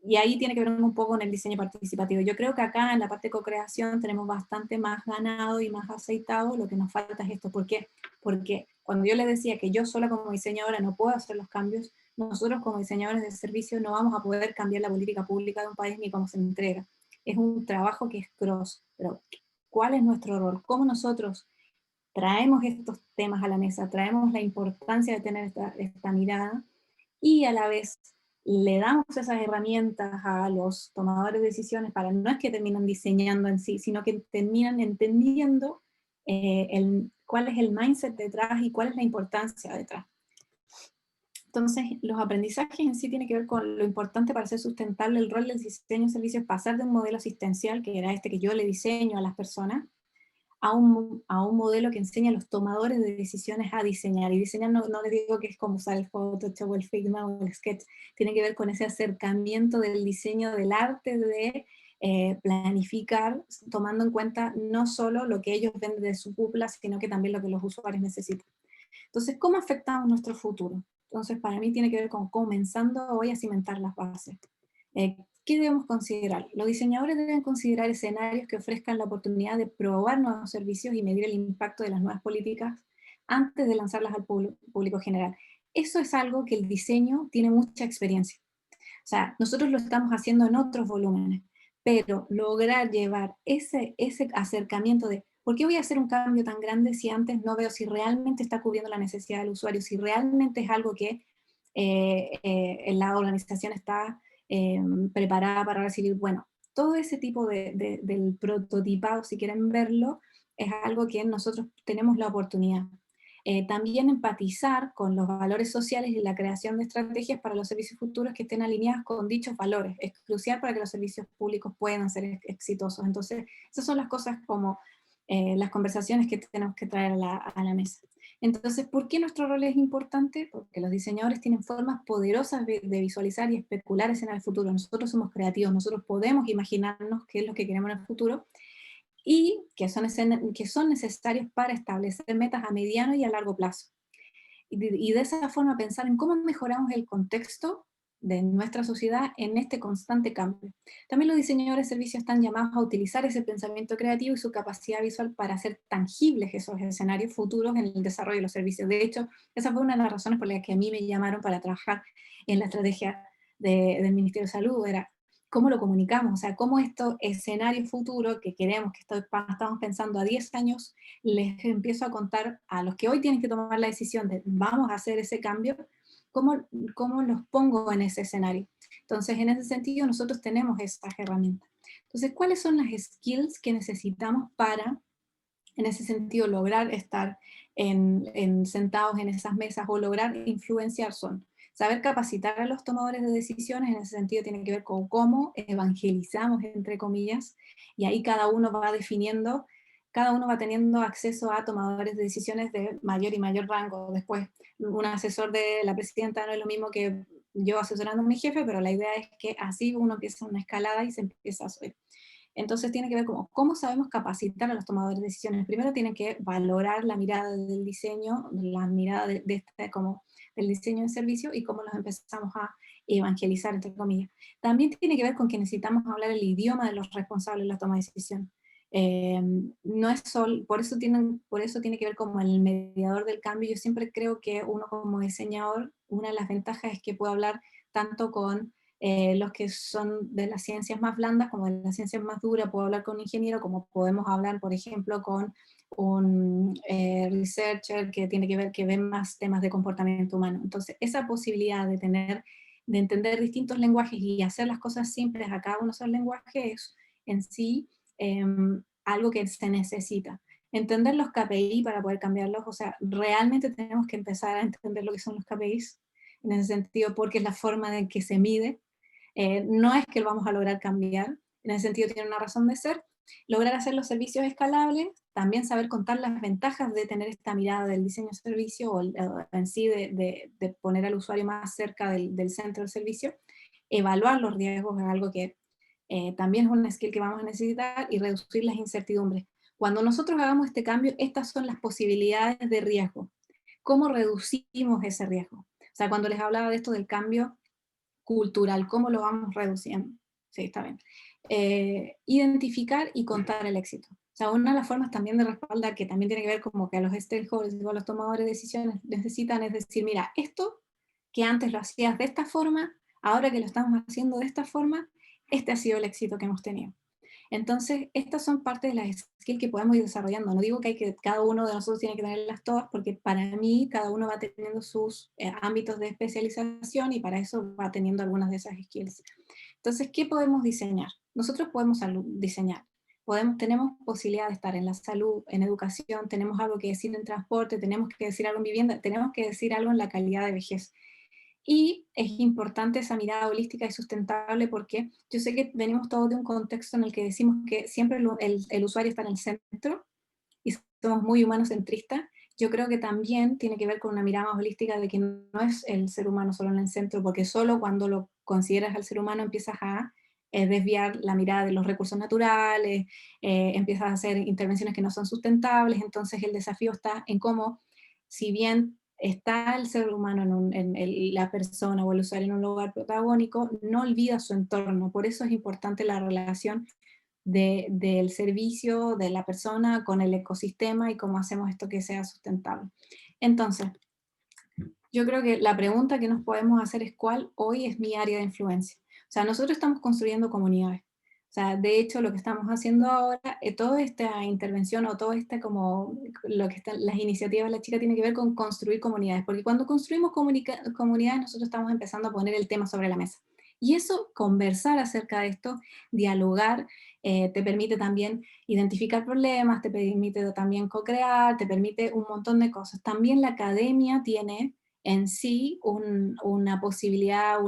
Y ahí tiene que ver un poco con el diseño participativo. Yo creo que acá en la parte de co-creación tenemos bastante más ganado y más aceitado, lo que nos falta es esto. ¿Por qué? Porque cuando yo les decía que yo sola como diseñadora no puedo hacer los cambios, nosotros como diseñadores de servicio no vamos a poder cambiar la política pública de un país ni cómo se entrega. Es un trabajo que es cross, pero ¿cuál es nuestro rol? ¿Cómo nosotros traemos estos temas a la mesa, traemos la importancia de tener esta mirada y a la vez le damos esas herramientas a los tomadores de decisiones para no es que terminan diseñando en sí, sino que terminan entendiendo cuál es el mindset detrás y cuál es la importancia detrás. Entonces, los aprendizajes en sí tienen que ver con lo importante para ser sustentable el rol del diseño de servicios, pasar de un modelo asistencial, que era este que yo le diseño a las personas, a un modelo que enseña a los tomadores de decisiones a diseñar. Y diseñar no les digo que es como usar el Photoshop o el Figma o el Sketch, tiene que ver con ese acercamiento del diseño del arte de planificar, tomando en cuenta no solo lo que ellos ven de su cúpula, sino que también lo que los usuarios necesitan. Entonces, ¿cómo afectamos nuestro futuro? Entonces, para mí tiene que ver con comenzando hoy a cimentar las bases. ¿Qué debemos considerar? Los diseñadores deben considerar escenarios que ofrezcan la oportunidad de probar nuevos servicios y medir el impacto de las nuevas políticas antes de lanzarlas al público general. Eso es algo que el diseño tiene mucha experiencia. O sea, nosotros lo estamos haciendo en otros volúmenes, pero lograr llevar ese acercamiento de ¿por qué voy a hacer un cambio tan grande si antes no veo si realmente está cubriendo la necesidad del usuario, si realmente es algo que la organización está preparada para recibir? Bueno, todo ese tipo del prototipado, si quieren verlo, es algo que nosotros tenemos la oportunidad. También empatizar con los valores sociales y la creación de estrategias para los servicios futuros que estén alineadas con dichos valores. Es crucial para que los servicios públicos puedan ser exitosos. Entonces, esas son las cosas como las conversaciones que tenemos que traer a la mesa. Entonces, ¿por qué nuestro rol es importante? Porque los diseñadores tienen formas poderosas de visualizar y especular en el futuro. Nosotros somos creativos, nosotros podemos imaginarnos qué es lo que queremos en el futuro, y que son necesarios para establecer metas a mediano y a largo plazo. Y de esa forma pensar en cómo mejoramos el contexto de nuestra sociedad en este constante cambio. También los diseñadores de servicios están llamados a utilizar ese pensamiento creativo y su capacidad visual para hacer tangibles esos escenarios futuros en el desarrollo de los servicios. De hecho, esa fue una de las razones por las que a mí me llamaron para trabajar en la estrategia del Ministerio de Salud, era cómo lo comunicamos, o sea, cómo estos escenarios futuros que queremos, que estamos pensando a 10 años, les empiezo a contar a los que hoy tienen que tomar la decisión de vamos a hacer ese cambio, cómo los pongo en ese escenario. Entonces, en ese sentido, nosotros tenemos estas herramientas. Entonces, ¿cuáles son las skills que necesitamos para en ese sentido, lograr estar sentados en esas mesas o lograr influenciar son saber capacitar a los tomadores de decisiones. En ese sentido tiene que ver con cómo evangelizamos, entre comillas, y ahí cada uno va definiendo, cada uno va teniendo acceso a tomadores de decisiones de mayor y mayor rango. Después, un asesor de la presidenta no es lo mismo que yo asesorando a mi jefe, pero la idea es que así uno empieza una escalada y se empieza a subir. Entonces tiene que ver como cómo sabemos capacitar a los tomadores de decisiones. Primero tienen que valorar la mirada del diseño, la mirada como del diseño de servicio y cómo los empezamos a evangelizar, entre comillas. También tiene que ver con que necesitamos hablar el idioma de los responsables de la toma de decisión. No es solo, por eso tiene que ver como el mediador del cambio. Yo siempre creo que uno como diseñador, una de las ventajas es que puede hablar tanto con los que son de las ciencias más blandas como de las ciencias más duras. Puedo hablar con un ingeniero, como podemos hablar, por ejemplo, con un researcher que tiene que ver, que ve más temas de comportamiento humano. Entonces, esa posibilidad de tener, de entender distintos lenguajes y hacer las cosas simples a cada uno de esos lenguajes es en sí algo que se necesita. Entender los KPI para poder cambiarlos, o sea, realmente tenemos que empezar a entender lo que son los KPIs, en ese sentido, porque es la forma en que se mide. No es que lo vamos a lograr cambiar, en ese sentido tiene una razón de ser. Lograr hacer los servicios escalables, también saber contar las ventajas de tener esta mirada del diseño de servicio o en sí de poner al usuario más cerca del centro del servicio. Evaluar los riesgos es algo que también es un skill que vamos a necesitar, y reducir las incertidumbres. Cuando nosotros hagamos este cambio, estas son las posibilidades de riesgo. ¿Cómo reducimos ese riesgo? O sea, cuando les hablaba de esto del cambio cultural, ¿cómo lo vamos reduciendo? Sí, está bien. Identificar y contar el éxito. O sea, una de las formas también de respaldar, que también tiene que ver como que a los stakeholders o a los tomadores de decisiones necesitan, es decir, mira, esto que antes lo hacías de esta forma, ahora que lo estamos haciendo de esta forma, este ha sido el éxito que hemos tenido. Entonces, estas son parte de las skills que podemos ir desarrollando. No digo que, cada uno de nosotros tiene que tenerlas todas, porque para mí cada uno va teniendo sus ámbitos de especialización y para eso va teniendo algunas de esas skills. Entonces, ¿qué podemos diseñar? Nosotros podemos diseñar. Tenemos posibilidad de estar en la salud, en educación, tenemos algo que decir en transporte, tenemos que decir algo en vivienda, tenemos que decir algo en la calidad de vejez. Y es importante esa mirada holística y sustentable, porque yo sé que venimos todos de un contexto en el que decimos que siempre el usuario está en el centro y somos muy humanocentristas. Yo creo que también tiene que ver con una mirada más holística de que no es el ser humano solo en el centro, porque solo cuando lo consideras al ser humano empiezas a desviar la mirada de los recursos naturales, empiezas a hacer intervenciones que no son sustentables. Entonces el desafío está en cómo, si bien está el ser humano la persona o el usuario en un lugar protagónico, no olvida su entorno. Por eso es importante la relación del servicio, de la persona con el ecosistema y cómo hacemos esto que sea sustentable. Entonces, yo creo que la pregunta que nos podemos hacer es cuál hoy es mi área de influencia. O sea, nosotros estamos construyendo comunidades. O sea, de hecho, lo que estamos haciendo ahora, toda esta intervención o todo este como lo que están las iniciativas de la chica tiene que ver con construir comunidades, porque cuando construimos comunidades nosotros estamos empezando a poner el tema sobre la mesa. Y eso, conversar acerca de esto, dialogar, te permite también identificar problemas, te permite también co-crear, te permite un montón de cosas. También la academia tiene en sí una posibilidad,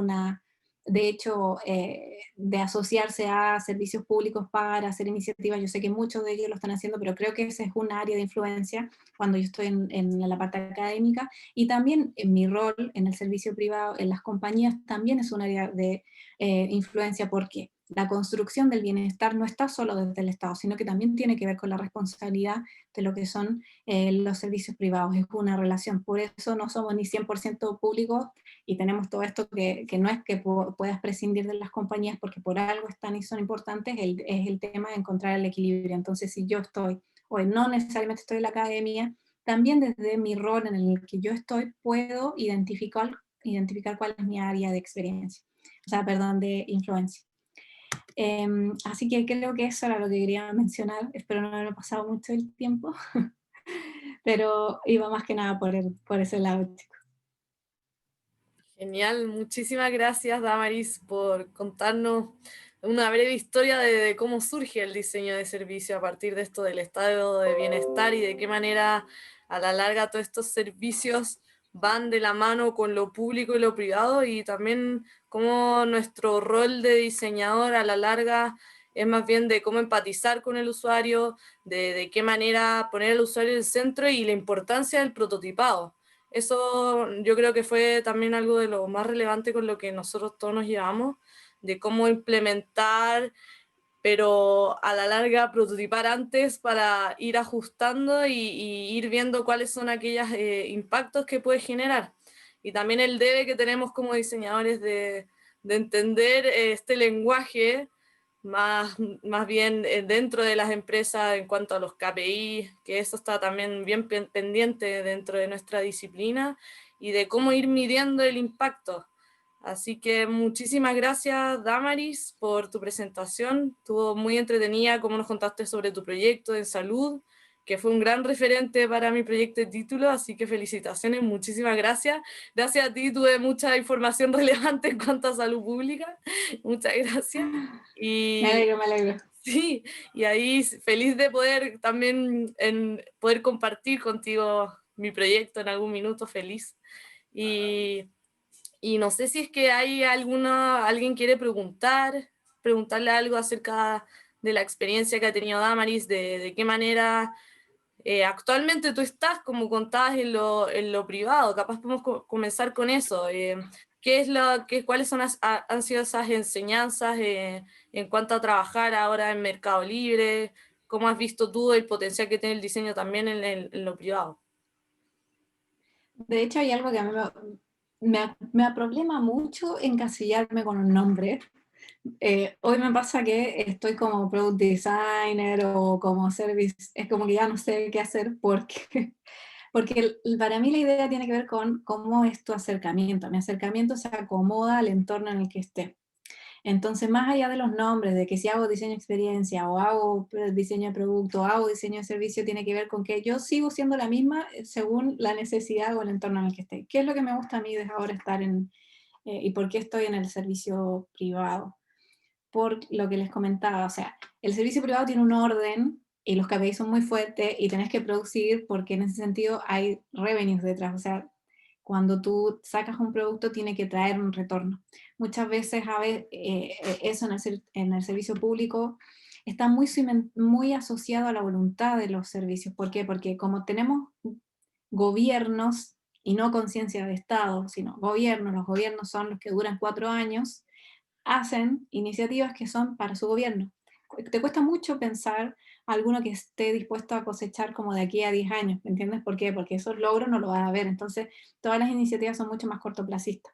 de hecho, de asociarse a servicios públicos para hacer iniciativas. Yo sé que muchos de ellos lo están haciendo, pero creo que ese es un área de influencia cuando yo estoy en la parte académica, y también en mi rol en el servicio privado, en las compañías, también es un área de influencia, porque la construcción del bienestar no está solo desde el Estado, sino que también tiene que ver con la responsabilidad de lo que son los servicios privados. Es una relación, por eso no somos ni 100% públicos y tenemos todo esto que no es que puedas prescindir de las compañías, porque por algo están y son importantes, es el tema de encontrar el equilibrio. Entonces, si yo estoy, o no necesariamente estoy en la academia, también desde mi rol en el que yo estoy, puedo identificar cuál es mi área de experiencia, o sea, perdón, de influencia. Así que creo que eso era lo que quería mencionar. Espero no haber pasado mucho el tiempo, pero iba más que nada por ese lado, chicos. Genial, muchísimas gracias, Damaris, por contarnos una breve historia de cómo surge el diseño de servicio a partir de esto del estado de bienestar y de qué manera a la larga todos estos servicios van de la mano con lo público y lo privado, y también cómo nuestro rol de diseñador a la larga es más bien de cómo empatizar con el usuario, de qué manera poner al usuario en el centro y la importancia del prototipado. Eso yo creo que fue también algo de lo más relevante con lo que nosotros todos nos llevamos, de cómo implementar, pero a la larga prototipar antes para ir ajustando y ir viendo cuáles son aquellos impactos que puede generar. Y también el debe que tenemos como diseñadores de entender este lenguaje más bien dentro de las empresas en cuanto a los KPI, que eso está también bien pendiente dentro de nuestra disciplina, y de cómo ir midiendo el impacto. Así que muchísimas gracias, Damaris, por tu presentación. Estuvo muy entretenida cómo nos contaste sobre tu proyecto de salud, que fue un gran referente para mi proyecto de título, así que felicitaciones, muchísimas gracias. Gracias a ti tuve mucha información relevante en cuanto a salud pública. Muchas gracias. Me Y alegro, me alegro. sí, y ahí feliz de poder también poder compartir contigo mi proyecto en algún minuto, feliz. Y y no sé si es que hay alguien quiere preguntarle algo acerca de la experiencia que ha tenido Damaris, de qué manera actualmente tú estás, como contabas, en lo privado. Capaz podemos comenzar con eso. ¿Cuáles son han sido esas enseñanzas en cuanto a trabajar ahora en Mercado Libre? ¿Cómo has visto tú el potencial que tiene el diseño también en lo privado? De hecho, hay algo que a mí me problema mucho encasillarme con un nombre. Hoy me pasa que estoy como product designer o como service, es como que ya no sé qué hacer porque, porque para mí la idea tiene que ver con cómo es tu acercamiento. Mi acercamiento se acomoda al entorno en el que esté. Entonces, más allá de los nombres, de que si hago diseño de experiencia o hago diseño de producto o hago diseño de servicio, tiene que ver con que yo sigo siendo la misma según la necesidad o el entorno en el que esté. ¿Qué es lo que me gusta a mí desde ahora estar y por qué estoy en el servicio privado? Por lo que les comentaba, o sea, el servicio privado tiene un orden y los KPI son muy fuertes y tenés que producir porque en ese sentido hay revenues detrás, o sea, cuando tú sacas un producto tiene que traer un retorno. Muchas veces eso en el servicio público está muy asociado a la voluntad de los servicios. ¿Por qué? Porque como tenemos gobiernos y no conciencia de Estado, sino gobiernos, los gobiernos son los que duran 4 años, hacen iniciativas que son para su gobierno. Te cuesta mucho pensar alguno que esté dispuesto a cosechar como de aquí a 10 años, ¿me entiendes? ¿Por qué? Porque esos logros no lo vas a ver, entonces todas las iniciativas son mucho más cortoplacistas.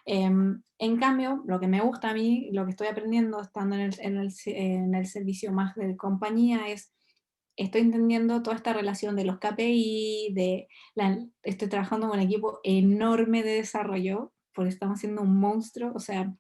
En cambio, lo que me gusta a mí, lo que estoy aprendiendo estando en el servicio más de compañía es, estoy entendiendo toda esta relación de los KPI, estoy trabajando con un equipo enorme de desarrollo, porque estamos haciendo un monstruo, o sea,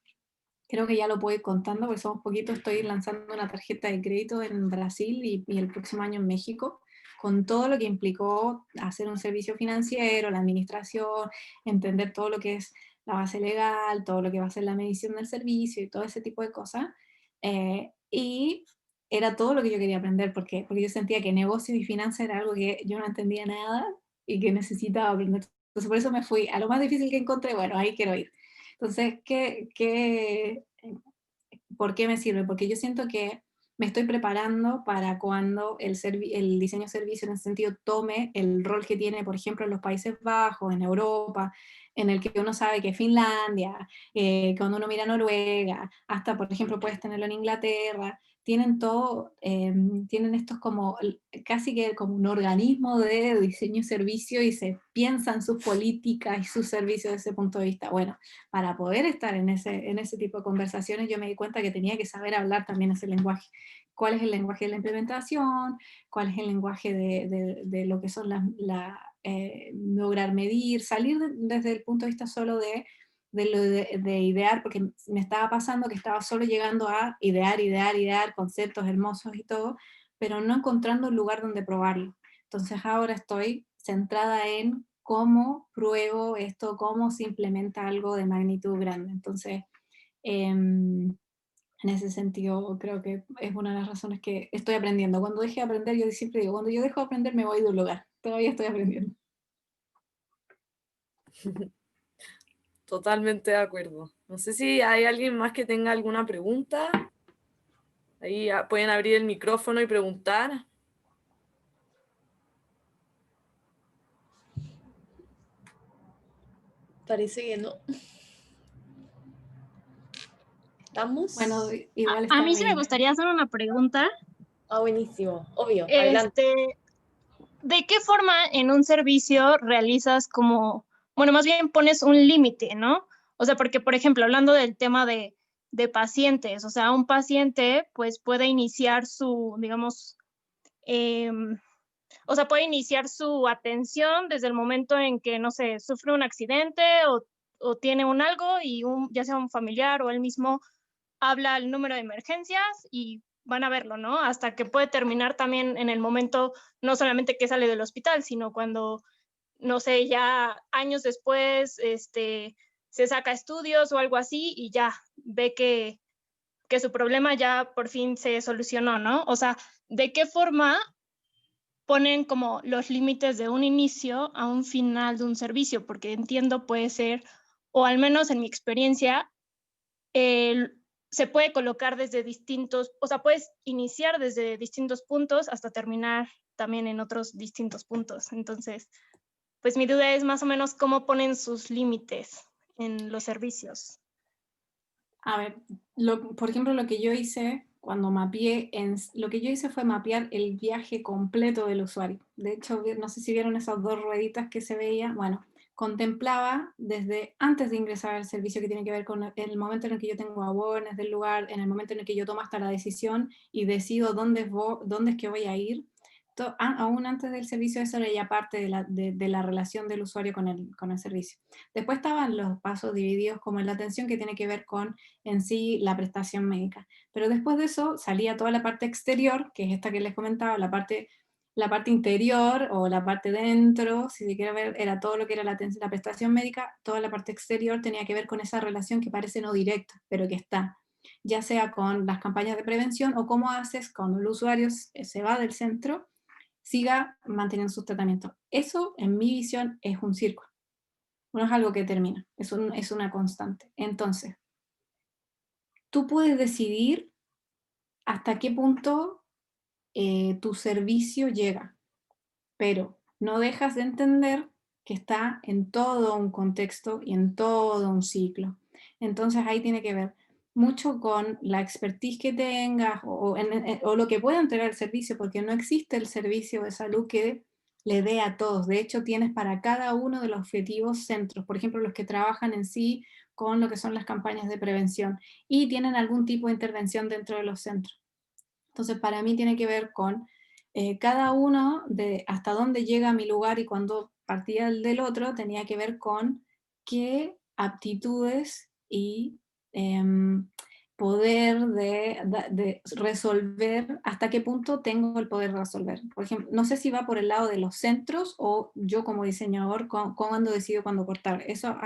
creo que ya lo puedo ir contando, porque somos poquitos, estoy lanzando una tarjeta de crédito en Brasil y el próximo año en México, con todo lo que implicó hacer un servicio financiero, la administración, entender todo lo que es la base legal, todo lo que va a ser la medición del servicio y todo ese tipo de cosas. Y era todo lo que yo quería aprender, porque yo sentía que negocios y finanzas era algo que yo no entendía nada y que necesitaba aprender. Entonces por eso me fui a lo más difícil que encontré, bueno, ahí quiero ir. Entonces, ¿por qué me sirve? Porque yo siento que me estoy preparando para cuando el diseño servicio en ese sentido tome el rol que tiene, por ejemplo, en los Países Bajos, en Europa, en el que uno sabe que Finlandia, cuando uno mira Noruega, hasta, por ejemplo, puedes tenerlo en Inglaterra, tienen todo, tienen estos como, casi que como un organismo de diseño y servicio y se piensan sus políticas y sus servicios desde ese punto de vista. Bueno, para poder estar en ese tipo de conversaciones, yo me di cuenta que tenía que saber hablar también ese lenguaje. ¿Cuál es el lenguaje de la implementación? ¿Cuál es el lenguaje de lo que son lograr medir? Salir desde el punto de vista solo de idear, porque me estaba pasando que estaba solo llegando a idear conceptos hermosos y todo, pero no encontrando un lugar donde probarlo. Entonces ahora estoy centrada en cómo pruebo esto, cómo se implementa algo de magnitud grande. Entonces, En ese sentido, creo que es una de las razones que estoy aprendiendo. Cuando deje de aprender, yo siempre digo, cuando yo dejo de aprender me voy de un lugar. Todavía estoy aprendiendo. Totalmente de acuerdo. No sé si hay alguien más que tenga alguna pregunta. Ahí pueden abrir el micrófono y preguntar. Parece que no. ¿Estamos? Bueno, igual A está mí sí me mi... gustaría hacer una pregunta. Ah, buenísimo. Obvio, adelante. ¿De qué forma en un servicio realizas como, bueno, más bien pones un límite, ¿no? O sea, porque, por ejemplo, hablando del tema de pacientes, o sea, un paciente pues puede iniciar su, digamos, o sea, puede iniciar su atención desde el momento en que, no sé, sufre un accidente o tiene un algo y ya sea un familiar o él mismo habla el número de emergencias y van a verlo, ¿no? Hasta que puede terminar también en el momento, no solamente que sale del hospital, sino cuando, no sé, ya años después, se saca estudios o algo así y ya ve que su problema ya por fin se solucionó, ¿no? O sea, ¿de qué forma ponen como los límites de un inicio a un final de un servicio? Porque entiendo puede ser, o al menos en mi experiencia, se puede colocar desde distintos, o sea, puedes iniciar desde distintos puntos hasta terminar también en otros distintos puntos. Entonces, pues mi duda es más o menos cómo ponen sus límites en los servicios. A ver, por ejemplo, lo que yo hice cuando mapeé, lo que yo hice fue mapear el viaje completo del usuario. De hecho, no sé si vieron esas dos rueditas que se veían. Bueno, contemplaba desde antes de ingresar al servicio, que tiene que ver con el momento en el que yo tengo awareness del lugar, en el momento en el que yo tomo hasta la decisión y decido dónde es que voy a ir. Aún antes del servicio, eso era ya parte de la relación del usuario con el servicio. Después estaban los pasos divididos como en la atención, que tiene que ver con en sí la prestación médica. Pero después de eso salía toda la parte exterior, que es esta que les comentaba, la parte interior o la parte dentro, si se quiere ver, era todo lo que era la prestación médica. Toda la parte exterior tenía que ver con esa relación que parece no directa, pero que está, ya sea con las campañas de prevención o cómo haces cuando el usuario se va del centro, siga manteniendo sus tratamientos. Eso, en mi visión, es un círculo. No es algo que termina, es una constante. Entonces, tú puedes decidir hasta qué punto tu servicio llega, pero no dejas de entender que está en todo un contexto y en todo un ciclo. Entonces ahí tiene que ver mucho con la expertise que tengas o lo que pueda entregar el servicio, porque no existe el servicio de salud que le dé a todos. De hecho, tienes para cada uno de los objetivos centros, por ejemplo, los que trabajan en sí con lo que son las campañas de prevención y tienen algún tipo de intervención dentro de los centros. Entonces, para mí tiene que ver con cada uno de hasta dónde llega mi lugar, y cuando partía del otro tenía que ver con qué aptitudes y poder de resolver, hasta qué punto tengo el poder de resolver. Por ejemplo, no sé si va por el lado de los centros o yo como diseñador, cuando decido cuándo cortar. Eso,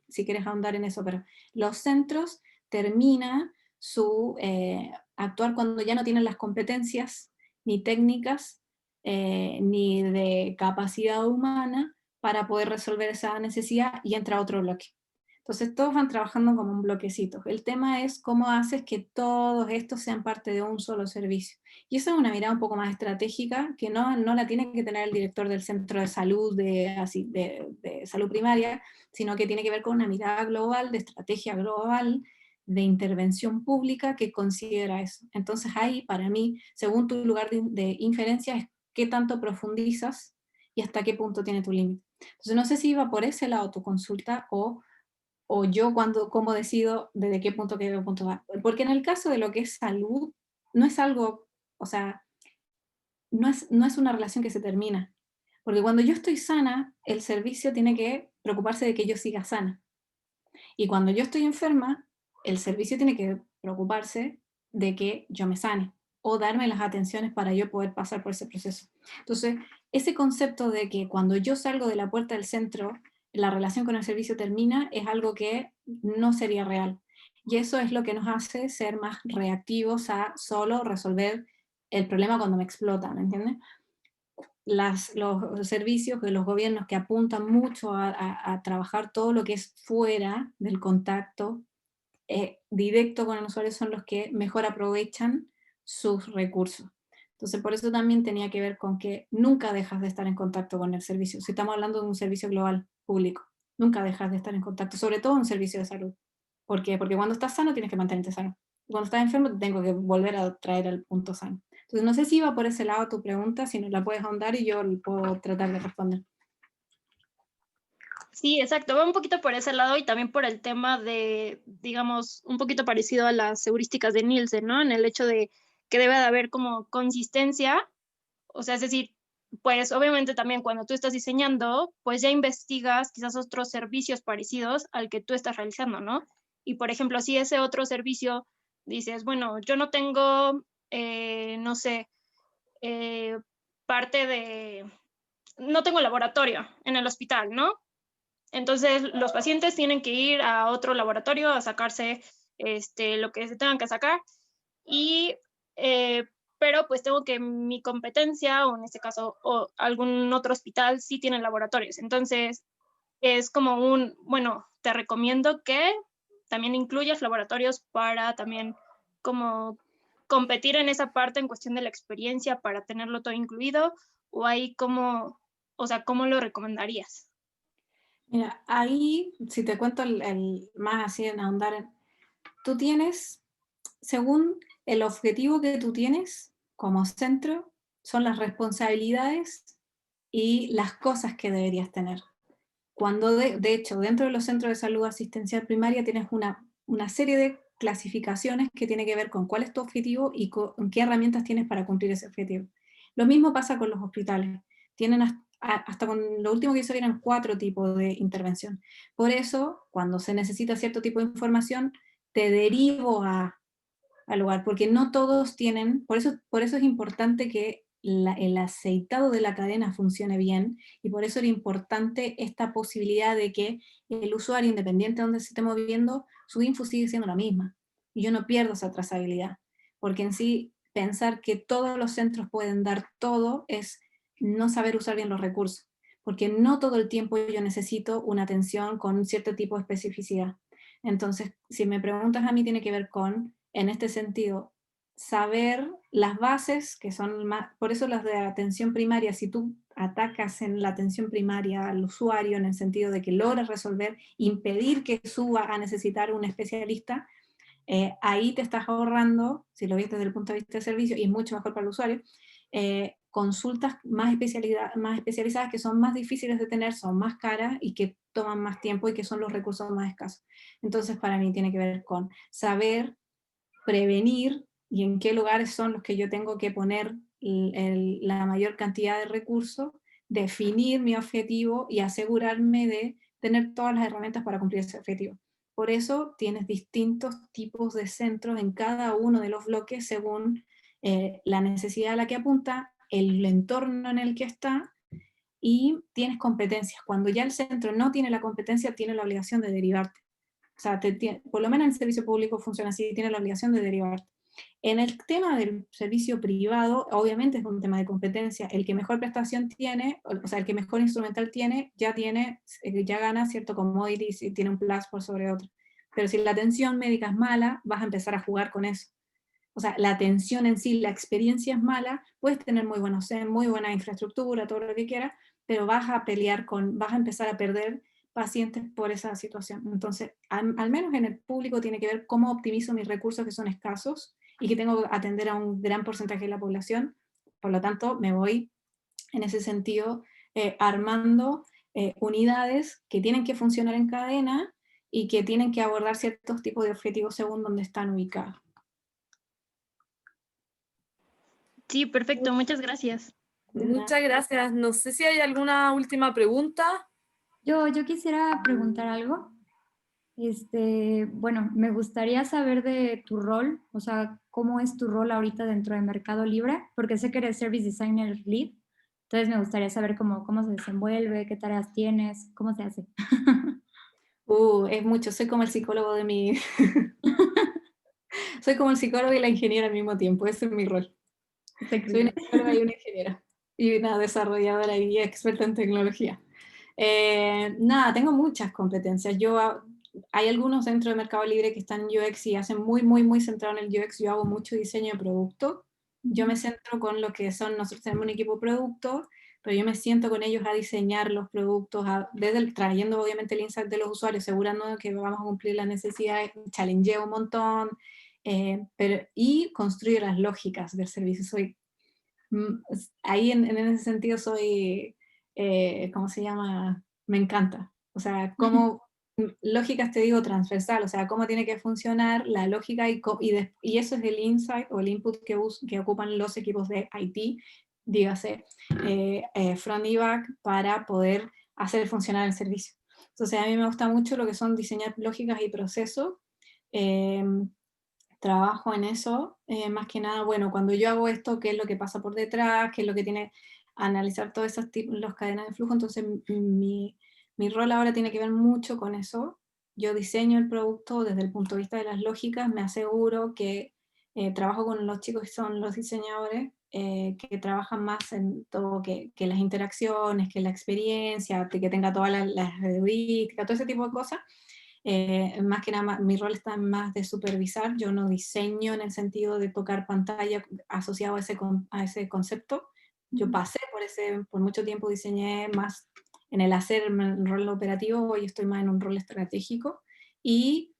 si quieres ahondar en eso, pero los centros termina su actuar cuando ya no tienen las competencias ni técnicas ni de capacidad humana para poder resolver esa necesidad, y entra otro bloque. Entonces todos van trabajando como un bloquecito. El tema es cómo haces que todos estos sean parte de un solo servicio. Y eso es una mirada un poco más estratégica, que no la tiene que tener el director del centro de salud, de salud primaria, sino que tiene que ver con una mirada global, de estrategia global, de intervención pública que considera eso. Entonces ahí, para mí, según tu lugar de inferencia, es qué tanto profundizas y hasta qué punto tiene tu límite. Entonces no sé si iba por ese lado tu consulta o yo cómo decido desde qué punto qué punto va. Porque en el caso de lo que es salud, no es algo, o sea, no es una relación que se termina. Porque cuando yo estoy sana, el servicio tiene que preocuparse de que yo siga sana. Y cuando yo estoy enferma, el servicio tiene que preocuparse de que yo me sane o darme las atenciones para yo poder pasar por ese proceso. Entonces, ese concepto de que cuando yo salgo de la puerta del centro, la relación con el servicio termina, es algo que no sería real. Y eso es lo que nos hace ser más reactivos a solo resolver el problema cuando me explota, ¿me entiendes? Los servicios de los gobiernos que apuntan mucho a trabajar todo lo que es fuera del contacto directo con el usuario son los que mejor aprovechan sus recursos. Entonces, por eso también tenía que ver con que nunca dejas de estar en contacto con el servicio. Si estamos hablando de un servicio global, público, nunca dejas de estar en contacto, sobre todo en un servicio de salud. ¿Por qué? Porque cuando estás sano tienes que mantenerte sano. Y cuando estás enfermo te tengo que volver a traer al punto sano. Entonces, no sé si iba por ese lado tu pregunta, si nos la puedes ahondar y yo puedo tratar de responder. Sí, exacto, va un poquito por ese lado y también por el tema de, digamos, un poquito parecido a las heurísticas de Nielsen, ¿no? En el hecho de que debe de haber como consistencia, o sea, es decir, pues obviamente también cuando tú estás diseñando, pues ya investigas quizás otros servicios parecidos al que tú estás realizando, ¿no? Y por ejemplo, si ese otro servicio dices, bueno, yo no tengo, no sé, parte de, no tengo laboratorio en el hospital, ¿no? Entonces, los pacientes tienen que ir a otro laboratorio a sacarse lo que se tengan que sacar, y, pero pues tengo que mi competencia, o en este caso, o algún otro hospital sí tiene laboratorios. Entonces, es como bueno, te recomiendo que también incluyas laboratorios para también como competir en esa parte en cuestión de la experiencia para tenerlo todo incluido, o ahí como, o sea, ¿cómo lo recomendarías? Mira, ahí, si te cuento más así en ahondar, tú tienes, según el objetivo que tú tienes como centro, son las responsabilidades y las cosas que deberías tener. Cuando de hecho, dentro de los centros de salud asistencial primaria tienes una serie de clasificaciones que tiene que ver con cuál es tu objetivo y con qué herramientas tienes para cumplir ese objetivo. Lo mismo pasa con los hospitales. Tienen hasta con lo último que hizo eran 4 tipos de intervención. Por eso, cuando se necesita cierto tipo de información, te derivo al lugar, porque no todos tienen, por eso es importante que el aceitado de la cadena funcione bien, y por eso era importante esta posibilidad de que el usuario, independiente de donde se esté moviendo, su info sigue siendo la misma, y yo no pierdo esa trazabilidad, porque en sí pensar que todos los centros pueden dar todo es no saber usar bien los recursos, porque no todo el tiempo yo necesito una atención con cierto tipo de especificidad. Entonces, si me preguntas a mí, tiene que ver con, en este sentido, saber las bases, que son más, por eso las de atención primaria, si tú atacas en la atención primaria al usuario en el sentido de que logras resolver, impedir que suba a necesitar un especialista, ahí te estás ahorrando, si lo ves desde el punto de vista de servicio, y es mucho mejor para el usuario, consultas más especializadas que son más difíciles de tener, son más caras y que toman más tiempo y que son los recursos más escasos. Entonces, para mí tiene que ver con saber prevenir y en qué lugares son los que yo tengo que poner la mayor cantidad de recursos, definir mi objetivo y asegurarme de tener todas las herramientas para cumplir ese objetivo. Por eso tienes distintos tipos de centros en cada uno de los bloques según la necesidad a la que apunta, el entorno en el que está, y tienes competencias. Cuando ya el centro no tiene la competencia, tiene la obligación de derivarte. O sea, por lo menos en el servicio público funciona así, tiene la obligación de derivarte. En el tema del servicio privado, obviamente es un tema de competencia. El que mejor prestación tiene, o sea, el que mejor instrumental tiene, ya gana cierto commodity y tiene un plus por sobre otro. Pero si la atención médica es mala, vas a empezar a jugar con eso. O sea, la atención en sí, la experiencia es mala, puedes tener muy buena infraestructura, todo lo que quieras, pero vas a empezar a perder pacientes por esa situación. Entonces, al menos en el público tiene que ver cómo optimizo mis recursos que son escasos y que tengo que atender a un gran porcentaje de la población. Por lo tanto, me voy en ese sentido armando unidades que tienen que funcionar en cadena y que tienen que abordar ciertos tipos de objetivos según donde están ubicados. Sí, perfecto, muchas gracias. Muchas gracias. No sé si hay alguna última pregunta. Yo quisiera preguntar algo. Bueno, me gustaría saber de tu rol, o sea, cómo es tu rol ahorita dentro de Mercado Libre, porque sé que eres Service Designer Lead, entonces me gustaría saber cómo se desenvuelve, qué tareas tienes, cómo se hace. Es mucho, soy como el psicólogo de mi... soy como el psicólogo y la ingeniera al mismo tiempo, ese es mi rol. Soy una psicóloga y una ingeniera, y una desarrolladora y experta en tecnología. Nada, tengo muchas competencias. Hay algunos dentro de Mercado Libre que están en UX y hacen muy centrado en el UX. Yo hago mucho diseño de producto. Yo me centro con lo que son, nosotros tenemos un equipo de producto, pero yo me siento con ellos a diseñar los productos, trayendo obviamente el insight de los usuarios, asegurando que vamos a cumplir las necesidades, challengeo un montón, y construir las lógicas del servicio. Ahí en ese sentido soy, ¿cómo se llama? Me encanta. O sea, cómo, lógicas te digo transversal, o sea, cómo tiene que funcionar la lógica y eso es el insight o el input que ocupan los equipos de IT, dígase, front y back, para poder hacer funcionar el servicio. Entonces a mí me gusta mucho lo que son diseñar lógicas y procesos. Trabajo en eso, más que nada, bueno, cuando yo hago esto, qué es lo que pasa por detrás, qué es lo que tiene, analizar todas esas los cadenas de flujo, entonces mi rol ahora tiene que ver mucho con eso. Yo diseño el producto desde el punto de vista de las lógicas, me aseguro que trabajo con los chicos que son los diseñadores, que trabajan más en todo, que las interacciones, que la experiencia, que tenga todas las heurísticas, todo ese tipo de cosas. Más que nada, mi rol está más de supervisar, yo no diseño en el sentido de tocar pantalla asociado a ese concepto. Yo pasé por mucho tiempo diseñé más en el hacer el rol operativo, hoy estoy más en un rol estratégico, y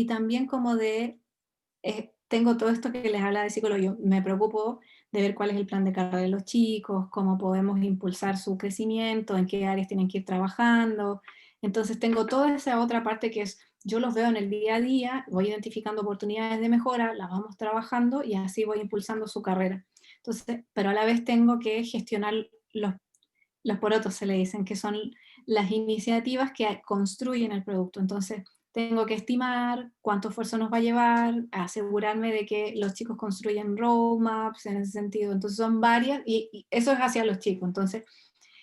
también como tengo todo esto que les habla de psicología, me preocupo de ver cuál es el plan de carrera de los chicos, cómo podemos impulsar su crecimiento, en qué áreas tienen que ir trabajando. Entonces tengo toda esa otra parte que es, yo los veo en el día a día, voy identificando oportunidades de mejora, las vamos trabajando y así voy impulsando su carrera. Entonces, pero a la vez tengo que gestionar los porotos, se le dicen, que son las iniciativas que construyen el producto. Entonces, tengo que estimar cuánto esfuerzo nos va a llevar, asegurarme de que los chicos construyen roadmaps en ese sentido. Entonces, son varias, y eso es hacia los chicos. Entonces,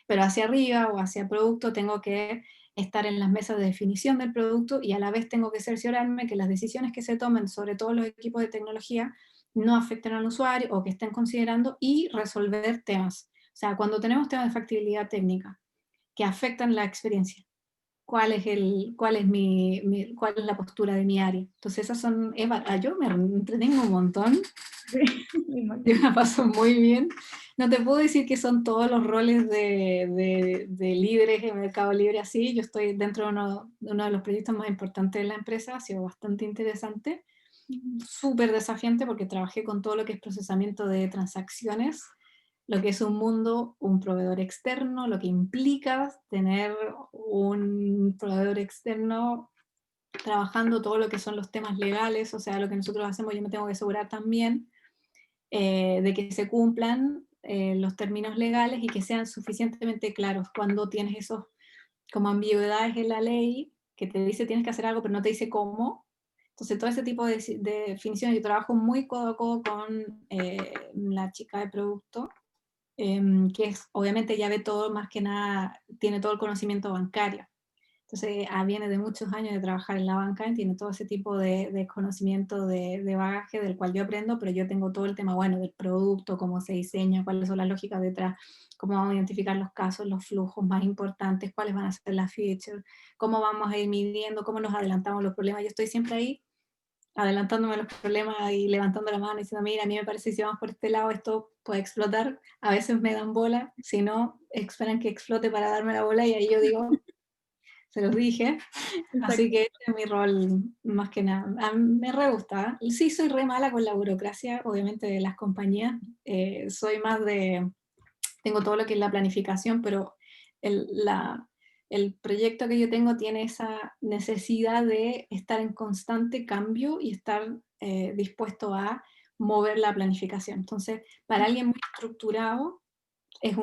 pero hacia arriba o hacia producto tengo que estar en las mesas de definición del producto y a la vez tengo que cerciorarme que las decisiones que se tomen, sobre todo los equipos de tecnología, no afecten al usuario o que estén considerando, y resolver temas. O sea, cuando tenemos temas de factibilidad técnica que afectan la experiencia, cuál es cuál es la postura de mi área. Entonces esas son, yo me entretengo un montón, yo la paso muy bien. No te puedo decir que son todos los roles de líderes en Mercado Libre así, yo estoy dentro de uno de los proyectos más importantes de la empresa, ha sido bastante interesante, súper desafiante porque trabajé con todo lo que es procesamiento de transacciones, lo que es un mundo, un proveedor externo, lo que implica tener un proveedor externo trabajando todo lo que son los temas legales, o sea, lo que nosotros hacemos, yo me tengo que asegurar también de que se cumplan los términos legales y que sean suficientemente claros cuando tienes esos como ambigüedades en la ley que te dice tienes que hacer algo pero no te dice cómo. Entonces todo ese tipo de definiciones, yo trabajo muy codo a codo con la chica de producto, que es, obviamente ya ve todo, más que nada, tiene todo el conocimiento bancario. Entonces viene de muchos años de trabajar en la banca y tiene todo ese tipo de conocimiento de bagaje del cual yo aprendo, pero yo tengo todo el tema, bueno, del producto, cómo se diseña, cuáles son las lógicas detrás, cómo vamos a identificar los casos, los flujos más importantes, cuáles van a ser las features, cómo vamos a ir midiendo, cómo nos adelantamos los problemas. Yo estoy siempre ahí adelantándome a los problemas y levantando la mano y diciendo, mira, a mí me parece que si vamos por este lado esto puede explotar. A veces me dan bola, si no, esperan que explote para darme la bola y ahí yo digo, se los dije. Así que este es mi rol más que nada. A mí me re gusta. Sí, soy re mala con la burocracia, obviamente, de las compañías. Soy más tengo todo lo que es la planificación, pero el proyecto que yo tengo tiene esa necesidad de estar en constante cambio y estar dispuesto a mover la planificación. Entonces, para alguien muy estructurado, es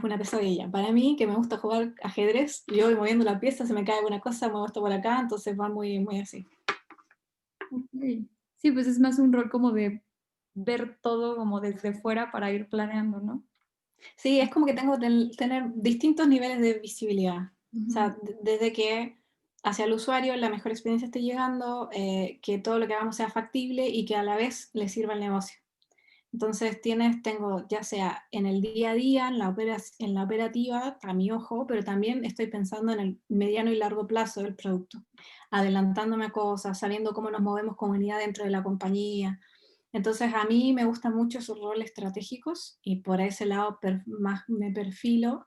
una pesadilla. Para mí, que me gusta jugar ajedrez, yo voy moviendo la pieza, se me cae alguna cosa, muevo esto por acá, entonces va muy así. Okay. Sí, pues es más un rol como de ver todo como desde fuera para ir planeando, ¿no? Sí, es como que tengo que tener distintos niveles de visibilidad. O sea, desde que hacia el usuario la mejor experiencia esté llegando, que todo lo que hagamos sea factible y que a la vez le sirva al negocio. Entonces tengo ya sea en el día a día, en la operativa, a mi ojo, pero también estoy pensando en el mediano y largo plazo del producto, adelantándome a cosas, sabiendo cómo nos movemos como unidad dentro de la compañía. Entonces a mí me gustan mucho esos roles estratégicos y por ese lado más me perfilo.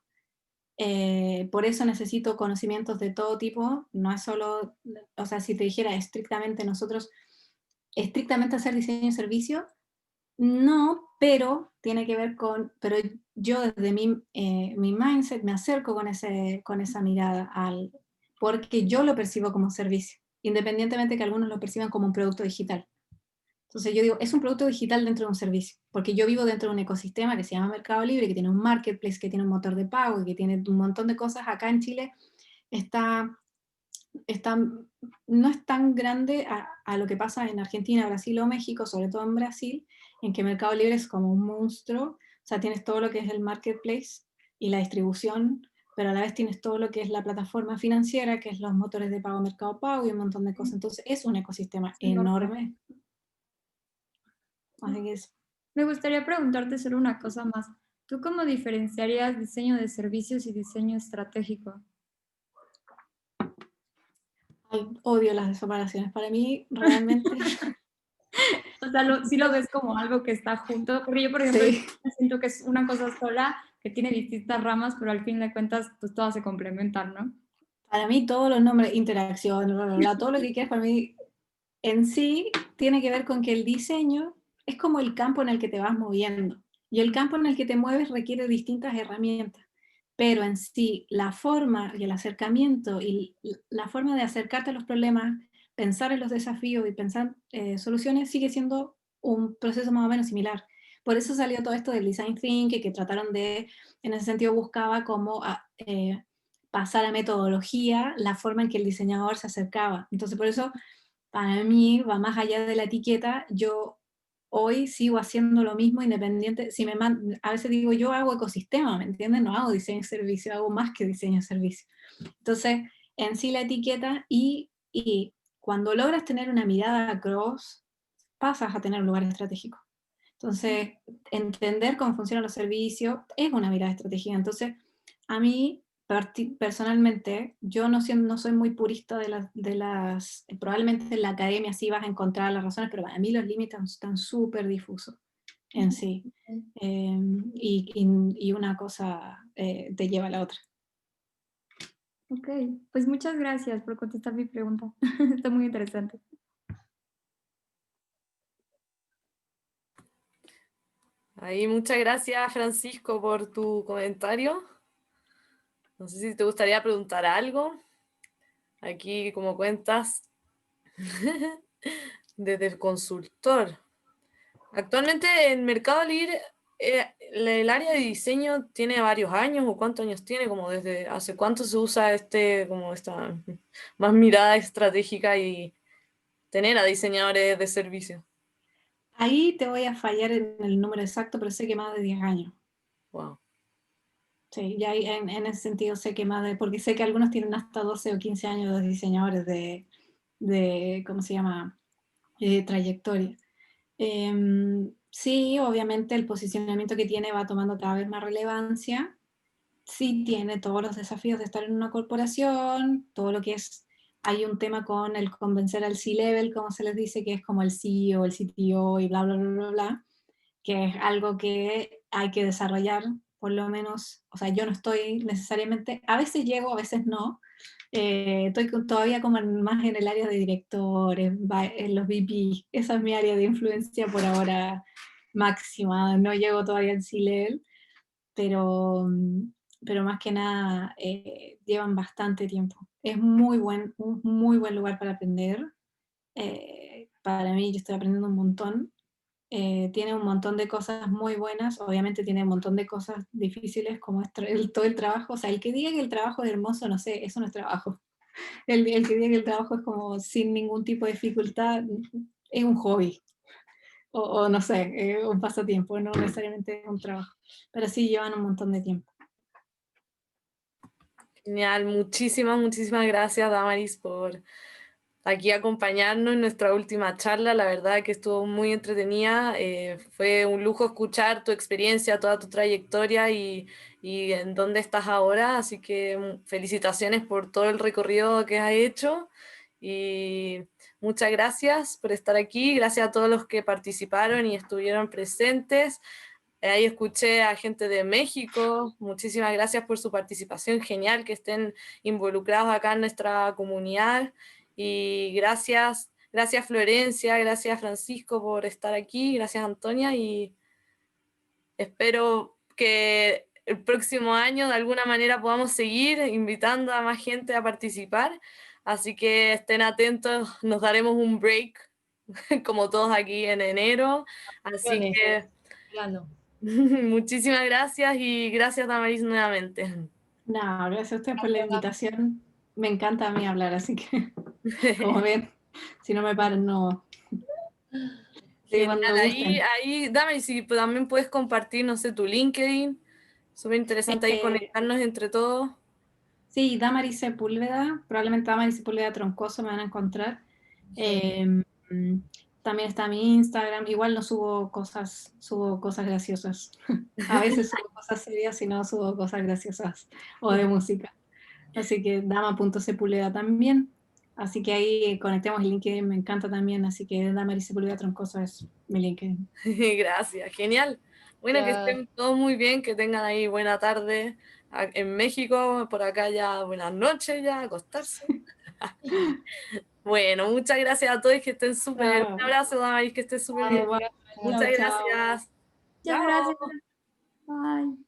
Por eso necesito conocimientos de todo tipo, no es solo, o sea, si te dijera estrictamente estrictamente hacer diseño y servicio, no, pero tiene que ver pero yo desde mi mindset me acerco con esa mirada, porque yo lo percibo como servicio, independientemente que algunos lo perciban como un producto digital. Entonces yo digo, es un producto digital dentro de un servicio, porque yo vivo dentro de un ecosistema que se llama Mercado Libre, que tiene un marketplace, que tiene un motor de pago, y que tiene un montón de cosas. Acá en Chile no es tan grande a lo que pasa en Argentina, Brasil o México, sobre todo en Brasil, en que Mercado Libre es como un monstruo. O sea, tienes todo lo que es el marketplace y la distribución, pero a la vez tienes todo lo que es la plataforma financiera, que es los motores de pago, Mercado Pago y un montón de cosas. Entonces es un ecosistema enorme. Así que Me gustaría preguntarte solo una cosa más. ¿Tú cómo diferenciarías diseño de servicios y diseño estratégico? Ay, odio las separaciones. Para mí, realmente... O sea, sí lo ves como algo que está junto, porque yo, por ejemplo, Sí. siento que es una cosa sola, que tiene distintas ramas, pero al fin de cuentas, pues todas se complementan, ¿no? Para mí todos los nombres, interacción, bla, bla, bla, todo lo que quieras, para mí en sí tiene que ver con que el diseño es como el campo en el que te vas moviendo. Y el campo en el que te mueves requiere distintas herramientas. Pero en sí, la forma y el acercamiento y la forma de acercarte a los problemas, pensar en los desafíos y pensar soluciones sigue siendo un proceso más o menos similar. Por eso salió todo esto del design thinking, que trataron de, en ese sentido buscaba como pasar a metodología la forma en que el diseñador se acercaba. Entonces por eso para mí va más allá de la etiqueta. Yo hoy sigo haciendo lo mismo independiente, a veces digo yo hago ecosistema, ¿me entienden? No hago diseño de servicio, hago más que diseño de servicio. Entonces, en sí la etiqueta y cuando logras tener una mirada cross, pasas a tener un lugar estratégico. Entonces, entender cómo funcionan los servicios es una mirada estratégica. Entonces, a mí personalmente, yo no soy muy purista probablemente en la academia sí vas a encontrar las razones, pero para mí los límites están súper difusos en sí. Y una cosa te lleva a la otra. Ok, pues muchas gracias por contestar mi pregunta. Está muy interesante. Ahí, muchas gracias, Francisco, por tu comentario. No sé si te gustaría preguntar algo. Aquí, como cuentas, desde el consultor. Actualmente en Mercado Libre, el área de diseño tiene varios años, o cuántos años tiene, como desde hace cuánto se usa como esta más mirada estratégica y tener a diseñadores de servicio. Ahí te voy a fallar en el número exacto, pero sé que más de 10 años. Wow. Sí, ya en ese sentido sé que porque sé que algunos tienen hasta 12 o 15 años de diseñadores de ¿cómo se llama? Trayectoria. Sí, obviamente el posicionamiento que tiene va tomando cada vez más relevancia. Sí tiene todos los desafíos de estar en una corporación, todo lo que hay un tema con el convencer al C-level, como se les dice, que es como el CEO, el CTO y bla, bla, bla, bla, bla, que es algo que hay que desarrollar, por lo menos, o sea, yo no estoy necesariamente, a veces llego, a veces no, estoy todavía como más en el área de directores, en los VP, esa es mi área de influencia por ahora máxima, no llego todavía al C-level, pero más que nada llevan bastante tiempo. Es un muy buen lugar para aprender. Para mí, yo estoy aprendiendo un montón. Tiene un montón de cosas muy buenas, obviamente tiene un montón de cosas difíciles como todo el trabajo. O sea, el que diga que el trabajo es hermoso, no sé, eso no es trabajo. El que diga que el trabajo es como sin ningún tipo de dificultad, es un hobby. O no sé, un pasatiempo, no necesariamente un trabajo. Pero sí llevan un montón de tiempo. Genial, muchísimas gracias, Damaris, por aquí acompañarnos en nuestra última charla. La verdad que estuvo muy entretenida. Fue un lujo escuchar tu experiencia, toda tu trayectoria y en dónde estás ahora. Así que felicitaciones por todo el recorrido que has hecho. Y muchas gracias por estar aquí. Gracias a todos los que participaron y estuvieron presentes. Ahí escuché a gente de México. Muchísimas gracias por su participación. Genial que estén involucrados acá en nuestra comunidad. Y gracias Florencia, gracias Francisco por estar aquí, gracias Antonia, y espero que el próximo año de alguna manera podamos seguir invitando a más gente a participar, así que estén atentos, nos daremos un break como todos aquí en enero, así que Claro. muchísimas gracias y gracias Damaris nuevamente. No, gracias a ustedes por la invitación. Me encanta a mí hablar, así que, como ven, si no me paran, no. Sí, Genial, cuando gusten. ahí, Damaris, si también puedes compartir, no sé, tu LinkedIn, súper interesante ahí conectarnos entre todos. Sí, Damaris Sepúlveda, probablemente Damaris Sepúlveda Troncoso me van a encontrar. También está mi Instagram, igual no subo cosas graciosas. A veces subo cosas serias y no subo cosas graciosas o de música. Así que dama.sepúlveda también. Así que ahí conectemos el LinkedIn, me encanta también. Así que Damaris Sepúlveda Troncoso es mi LinkedIn. Gracias, genial. Bueno, que estén todos muy bien, que tengan ahí buena tarde en México, por acá ya buenas noches, ya acostarse. Bueno, muchas gracias a todos, que estén súper bien. Un abrazo, Damaris, que estés súper bien. Muchas Chao, chao. gracias. Muchas Chao. gracias. Bye.